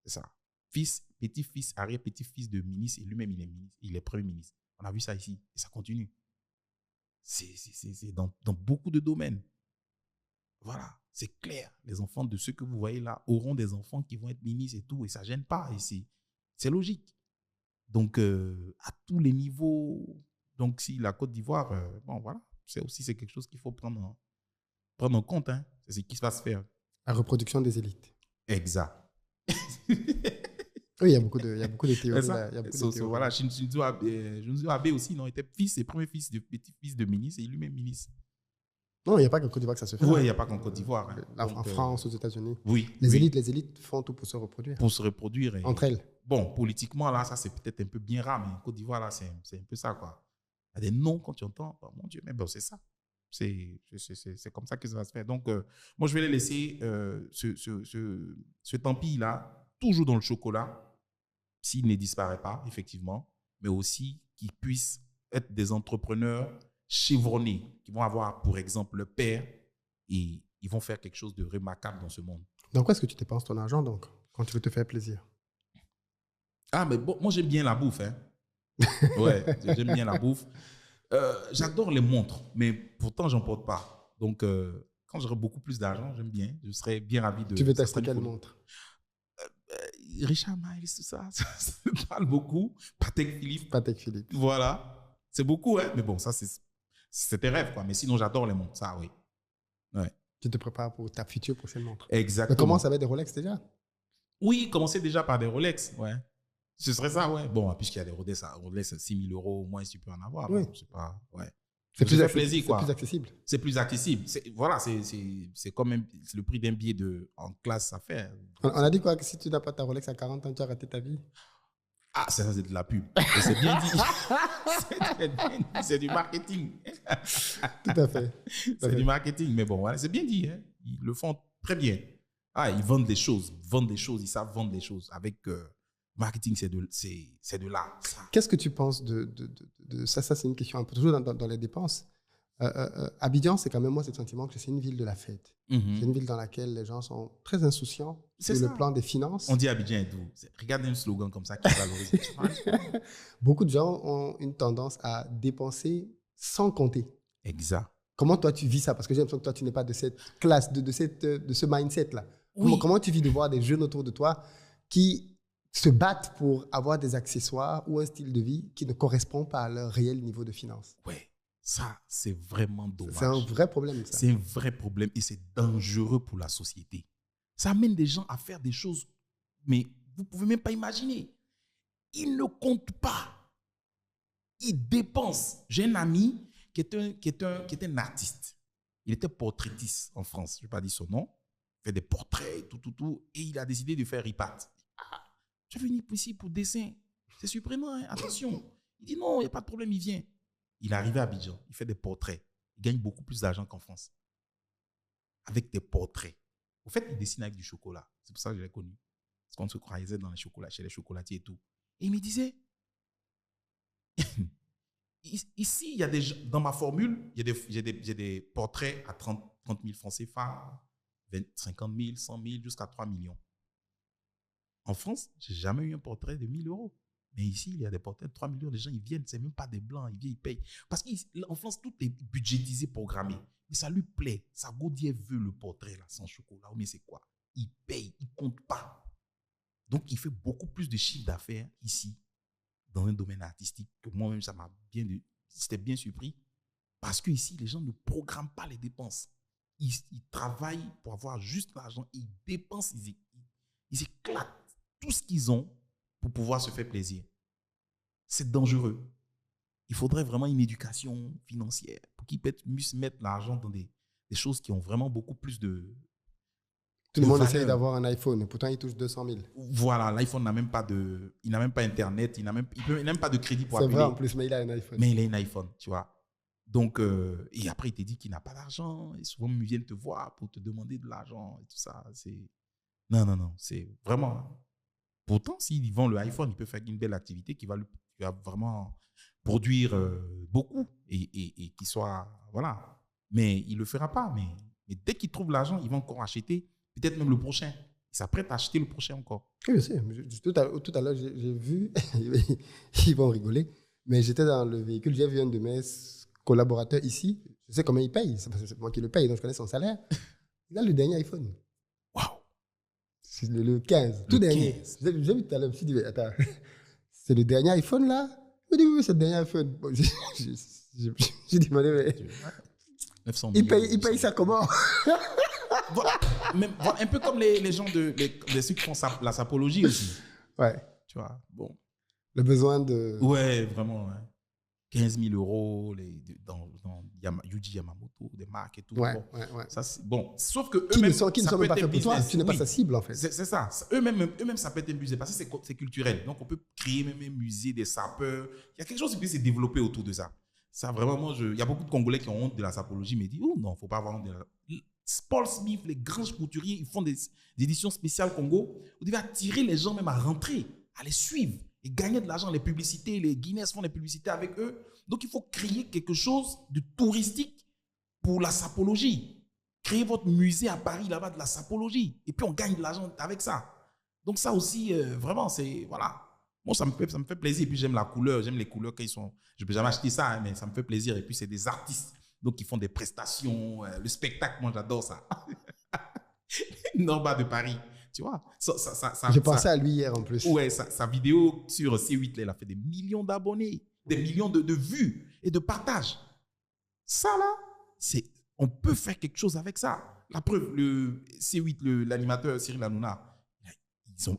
C'est ça. Fils, petit-fils, arrière-petit-fils de ministre, et lui-même, il est premier ministre. On a vu ça ici, et ça continue. C'est dans beaucoup de domaines. Voilà. c'est clair. Les enfants de ceux que vous voyez là auront des enfants qui vont être ministres et tout, et ça ne gêne pas ici. C'est logique. Donc, à tous les niveaux, donc si la Côte d'Ivoire, bon voilà, c'est quelque chose qu'il faut prendre en compte. Hein. C'est ce qui va se faire. La reproduction des élites. Exact. Oui, il y a beaucoup de théories. Là. Il y a beaucoup de théories. Voilà, Shinzo Abe aussi, non, était premier petit-fils de ministre et lui-même ministre. Non, il n'y a pas qu'en Côte d'Ivoire que ça se fait. Oui, il n'y a pas qu'en Côte d'Ivoire. Hein. En France, aux États-Unis. Oui. Les élites font tout pour se reproduire. Pour se reproduire. Entre elles. Bon, politiquement, là, ça, c'est peut-être un peu bien rare, mais en Côte d'Ivoire, là, c'est un peu ça, quoi. Il y a des noms quand tu entends. Oh, mon Dieu, mais bon, c'est ça. C'est comme ça que ça va se faire. Donc, moi, je vais les laisser ce tant-pis-là, toujours dans le chocolat, s'il ne disparaît pas, effectivement, mais aussi qu'ils puissent être des entrepreneurs chevronnés, qui vont avoir, pour exemple, le père, et ils vont faire quelque chose de remarquable dans ce monde. Dans quoi est-ce que tu dépenses ton argent, donc, quand tu veux te faire plaisir? Ah, mais bon, moi, j'aime bien la bouffe. Hein. Ouais, j'aime bien la bouffe. J'adore les montres, mais pourtant, j'en porte pas. Donc, quand j'aurai beaucoup plus d'argent, j'aime bien. Je serais bien ravi de... Tu veux t'acheter quelle montre? Richard Mille, tout ça, ça me parle beaucoup. Patek Philippe. Patek Philippe. Voilà. C'est beaucoup, hein. Mais bon, ça, c'est tes rêves, quoi. Mais sinon, j'adore les montres, ça, oui. Ouais. Tu te prépares pour ta future prochaine montre. Exactement. Mais commence avec des Rolex déjà? Oui, commencer déjà par des Rolex, ouais. Ce serait ça, ouais. Bon, puisqu'il y a des Rolex à 6 000 € au moins, si tu peux en avoir. Oui. Bon, c'est pas, ouais. C'est plus plaisir, quoi. C'est plus accessible. C'est plus accessible. Voilà, c'est comme le prix d'un billet en classe à faire. On a dit quoi, que si tu n'as pas ta Rolex à 40 ans, tu as raté ta vie? Ah, ça, c'est de la pub. Et c'est bien dit. C'est du marketing. Tout à fait. C'est du marketing. Mais bon, voilà, c'est bien dit. Hein. Ils le font très bien. Ah, ils vendent des choses. Ils savent vendre des choses. Avec marketing, c'est de l'art. Qu'est-ce que tu penses de ça? Ça, c'est une question un peu toujours dans les dépenses. Abidjan, c'est quand même, moi, ce sentiment que c'est une ville de la fête. C'est une ville dans laquelle les gens sont très insouciants sur le plan des finances. On dit Abidjan est doux. Regardez un slogan comme ça qui valorise. Beaucoup de gens ont une tendance à dépenser sans compter. Exact. Comment toi, tu vis ça? Parce que j'ai l'impression que toi, tu n'es pas de cette classe, de ce mindset-là. Oui. Comment tu vis de voir des jeunes autour de toi qui se battent pour avoir des accessoires ou un style de vie qui ne correspond pas à leur réel niveau de finances? Oui. Ça, c'est vraiment dommage. C'est un vrai problème, ça. C'est un vrai problème et c'est dangereux pour la société. Ça amène des gens à faire des choses, mais vous ne pouvez même pas imaginer. Ils ne comptent pas. Ils dépensent. J'ai un ami qui est un artiste. Il était portraitiste en France. Je ne vais pas dire son nom. Il fait des portraits, tout. Et il a décidé de faire Ripat. Ah, je suis venu ici pour dessin. C'est surprenant, hein? Attention. Il dit non, il n'y a pas de problème, il vient. Il est arrivé à Abidjan, il fait des portraits. Il gagne beaucoup plus d'argent qu'en France. Avec des portraits. Au fait, il dessine avec du chocolat. C'est pour ça que je l'ai connu. Parce qu'on se croisait dans les chocolats, chez les chocolatiers et tout. Et il me disait, ici, il y a dans ma formule, j'ai des portraits à 30 000 francs CFA, 50 000, 100 000, jusqu'à 3 millions. En France, je n'ai jamais eu un portrait de 1 000 €. Mais ici, il y a des portraits de 3 millions. Les gens, ils viennent, c'est même pas des blancs, ils viennent, ils payent. Parce qu'en France, tout est budgétisé, programmé. Mais ça lui plaît. Ça Gaudier veut le portrait là, sans chocolat. Mais c'est quoi? Il paye, il compte pas. Donc, il fait beaucoup plus de chiffre d'affaires ici, dans un domaine artistique, que moi-même, ça m'a j'étais bien surpris. Parce qu'ici, les gens ne programment pas les dépenses. Ils travaillent pour avoir juste l'argent. Ils dépensent, ils éclatent tout ce qu'ils ont pour pouvoir se faire plaisir. C'est dangereux. Il faudrait vraiment une éducation financière pour qu'ils puissent mettre l'argent dans des choses qui ont vraiment beaucoup plus de... Tout le monde essaye d'avoir un iPhone, pourtant il touche 200 000. Voilà, l'iPhone n'a même pas il n'a même pas Internet, il n'a même pas de crédit pour appeler. C'est vrai en plus, mais il a un iPhone. Mais il a un iPhone, tu vois. Donc, et après il te dit qu'il n'a pas d'argent, et souvent ils viennent te voir pour te demander de l'argent et tout ça. Non, c'est vraiment... Pourtant, s'il vend le iPhone, il peut faire une belle activité qui va vraiment produire beaucoup et qui soit... Voilà. Mais il ne le fera pas. Mais dès qu'il trouve l'argent, il va encore acheter, peut-être même le prochain. Il s'apprête à acheter le prochain encore. Oui, je sais. Tout à l'heure, j'ai vu, ils vont rigoler, mais j'étais dans le véhicule, j'ai vu un de mes collaborateurs ici. Je sais comment il paye. C'est moi qui le paye, donc je connais son salaire. Il a le dernier iPhone. Waouh! C'est le 15. Tout Le dernier. 15. J'ai vu tout à l'heure. Je me suis dit, mais attends, c'est le dernier iPhone là? Il me dit, oui, c'est le dernier iPhone. Bon, j'ai demandé, mais 900 il millions. paye ça comment? Voilà, voilà, un peu comme les gens de ceux qui font la sapologie aussi. Ouais. Tu vois, bon. Le besoin de. Ouais, vraiment. Ouais. 15 000 euros dans Yuji Yamamoto, des marques et tout. Ouais, Bon, ouais. ça, bon. Sauf que Qui ne eux-mêmes, sont ça même peut pas être un faits pour toi. business. Tu n'es pas Oui. sa cible, en fait. C'est ça. Eux-mêmes, ça peut être un musée parce que c'est culturel. Donc, on peut créer même un musée des sapeurs. Il y a quelque chose qui peut se développer autour de ça. Ça, vraiment, moi, il y a beaucoup de Congolais qui ont honte de la sapologie, mais ils disent, oh non, il ne faut pas avoir honte de la. Paul Smith, les grands couturiers, ils font des éditions spéciales Congo. Vous devez attirer les gens même à rentrer, à les suivre et gagner de l'argent. Les publicités, les Guinness font des publicités avec eux. Donc, il faut créer quelque chose de touristique pour la sapologie. Créez votre musée à Paris, là-bas, de la sapologie. Et puis, on gagne de l'argent avec ça. Donc, ça aussi, vraiment, c'est... Voilà. Moi, ça me fait plaisir. Et puis, j'aime la couleur. J'aime les couleurs quand ils sont... Je ne peux jamais acheter ça, hein, mais ça me fait plaisir. Et puis, c'est des artistes. Donc, ils font des prestations. Le spectacle, moi, j'adore ça. Norma de Paris. Tu vois, Je pensais à lui hier, en plus. Ouais, sa vidéo sur C8, là, elle a fait des millions d'abonnés, des millions de vues et de partages. Ça, là, on peut faire quelque chose avec ça. La preuve, le C8, l'animateur Cyril Hanouna,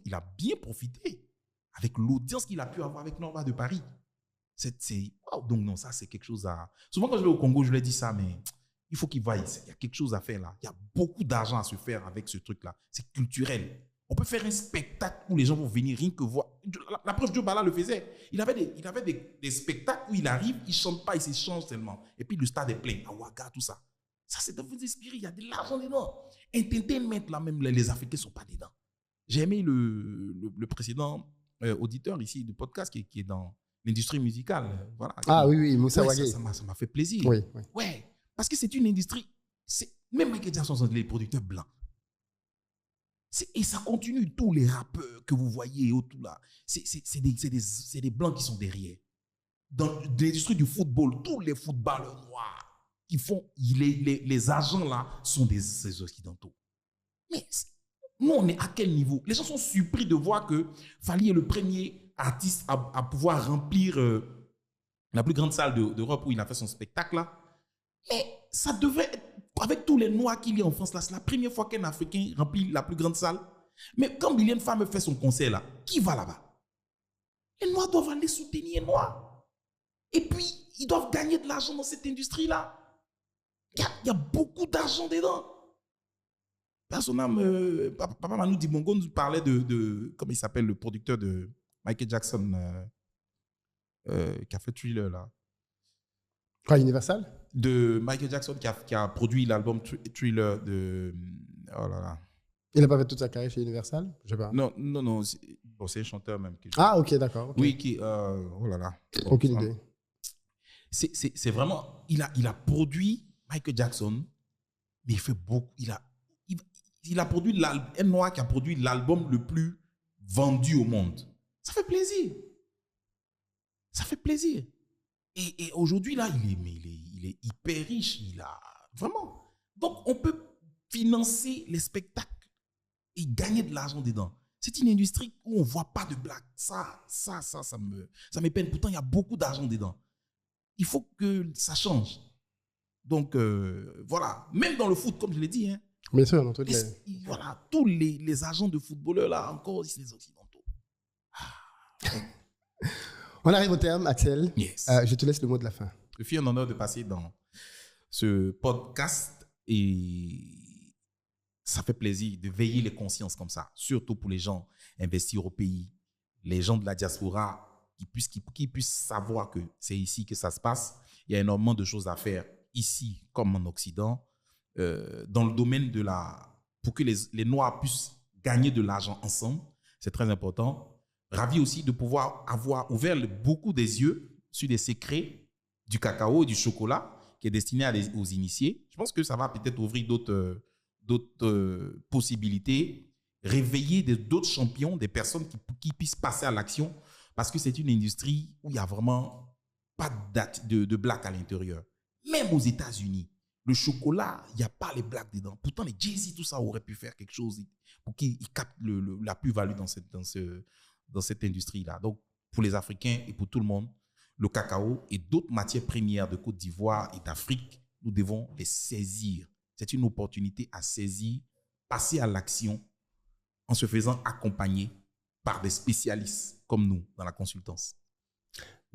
il a bien profité avec l'audience qu'il a pu avoir avec Norma de Paris. Wow, donc non, ça, c'est quelque chose à... Souvent, quand je vais au Congo, je lui dis ça, mais il faut qu'il voie, il y a quelque chose à faire là. Il y a beaucoup d'argent à se faire avec ce truc-là. C'est culturel. On peut faire un spectacle où les gens vont venir rien que voir. La preuve, Joe Bala le faisait. Il avait des spectacles où il arrive, il ne chante pas, il s'échange tellement. Et puis le stade est plein, à Ouaga, tout ça. Ça, c'est de vous inspirer. Il y a de l'argent dedans. Entertainment, là, même les Africains ne sont pas dedans. J'ai aimé le précédent auditeur ici du podcast qui est dans l'industrie musicale. Voilà. Ah oui, Moussa Wagé. Ça m'a fait plaisir. Oui. Ouais, parce que c'est une industrie. Même Michael Jackson sont les producteurs blancs. Et ça continue, tous les rappeurs que vous voyez autour là, c'est des blancs qui sont derrière. Dans l'industrie du football, tous les footballeurs noirs qui font, les agents là sont des occidentaux. Mais nous, on est à quel niveau? Les gens sont surpris de voir que Fally est le premier artiste à pouvoir remplir la plus grande salle d'Europe où il a fait son spectacle là. Mais ça devrait être, avec tous les Noirs qu'il y a en France là, c'est la première fois qu'un Africain remplit la plus grande salle. Mais quand Mylène Farmer fait son concert là, qui va là-bas? Les Noirs doivent aller soutenir les Noirs. Et puis, ils doivent gagner de l'argent dans cette industrie-là. Il y a beaucoup d'argent dedans. Papa Manu Dibongo nous parlait de comment il s'appelle, le producteur de Michael Jackson qui a fait Thriller là. Quoi, Universal? De Michael Jackson qui a produit l'album Thriller de... Oh là là. Il n'a pas fait toute sa carrière chez Universal? Je sais pas. Non. C'est un chanteur même. Ah, ok, d'accord. Okay. Oui, oh là là. Bon, aucune idée. C'est vraiment... Il a produit Michael Jackson, mais il fait beaucoup... Il a produit un Noir qui a produit l'album le plus vendu au monde. Ça fait plaisir. Ça fait plaisir. Et aujourd'hui, là, il est hyper riche. Vraiment. Donc, on peut financer les spectacles et gagner de l'argent dedans. C'est une industrie où on ne voit pas de blague. Ça me peine. Pourtant, il y a beaucoup d'argent dedans. Il faut que ça change. Donc, voilà. Même dans le foot, comme je l'ai dit, hein, bien sûr, dans toutes voilà, tous les agents de footballeurs, là, encore, c'est les Occidentaux. On arrive au terme, Axel. Yes. Je te laisse le mot de la fin. Je suis un honneur de passer dans ce podcast et ça fait plaisir de veiller les consciences comme ça, surtout pour les gens investir au pays, les gens de la diaspora qui puissent savoir que c'est ici que ça se passe. Il y a énormément de choses à faire ici comme en Occident dans le domaine pour que les Noirs puissent gagner de l'argent ensemble. C'est très important. Ravi aussi de pouvoir avoir ouvert beaucoup des yeux sur les secrets du cacao et du chocolat qui est destiné aux initiés. Je pense que ça va peut-être ouvrir d'autres possibilités, réveiller d'autres champions, des personnes qui puissent passer à l'action parce que c'est une industrie où il n'y a vraiment pas de black à l'intérieur. Même aux États-Unis, Le chocolat, il n'y a pas les blagues dedans. Pourtant, les Jay-Z, tout ça aurait pu faire quelque chose pour qu'ils captent la plus-value dans cette industrie-là. Donc, pour les Africains et pour tout le monde, le cacao et d'autres matières premières de Côte d'Ivoire et d'Afrique, nous devons les saisir. C'est une opportunité à saisir, passer à l'action en se faisant accompagner par des spécialistes comme nous dans la consultance.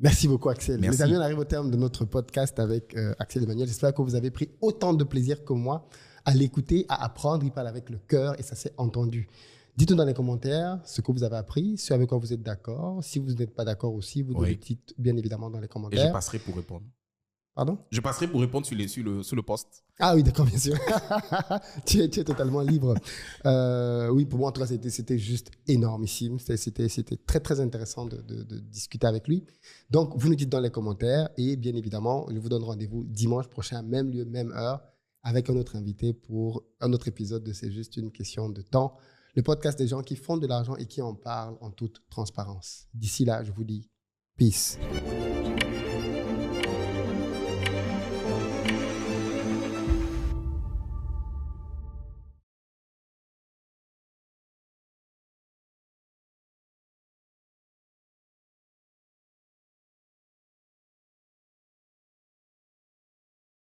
Merci beaucoup, Axel. Merci. Les amis, on arrive au terme de notre podcast avec Axel Emmanuel. J'espère que vous avez pris autant de plaisir que moi à l'écouter, à apprendre. Il parle avec le cœur et ça s'est entendu. Dites-nous dans les commentaires ce que vous avez appris, ce avec quoi vous êtes d'accord. Si vous n'êtes pas d'accord aussi, vous nous le dites bien évidemment dans les commentaires. Et je passerai pour répondre. Pardon? Je passerai pour répondre sur le post. Ah oui, d'accord, bien sûr. tu es totalement libre. Oui, pour moi, en tout cas, c'était juste énormissime. C'était très, très intéressant de discuter avec lui. Donc, vous nous dites dans les commentaires et bien évidemment, je vous donne rendez-vous dimanche prochain, même lieu, même heure, avec un autre invité pour un autre épisode de C'est juste une question de temps. Le podcast des gens qui font de l'argent et qui en parlent en toute transparence. D'ici là, je vous dis peace.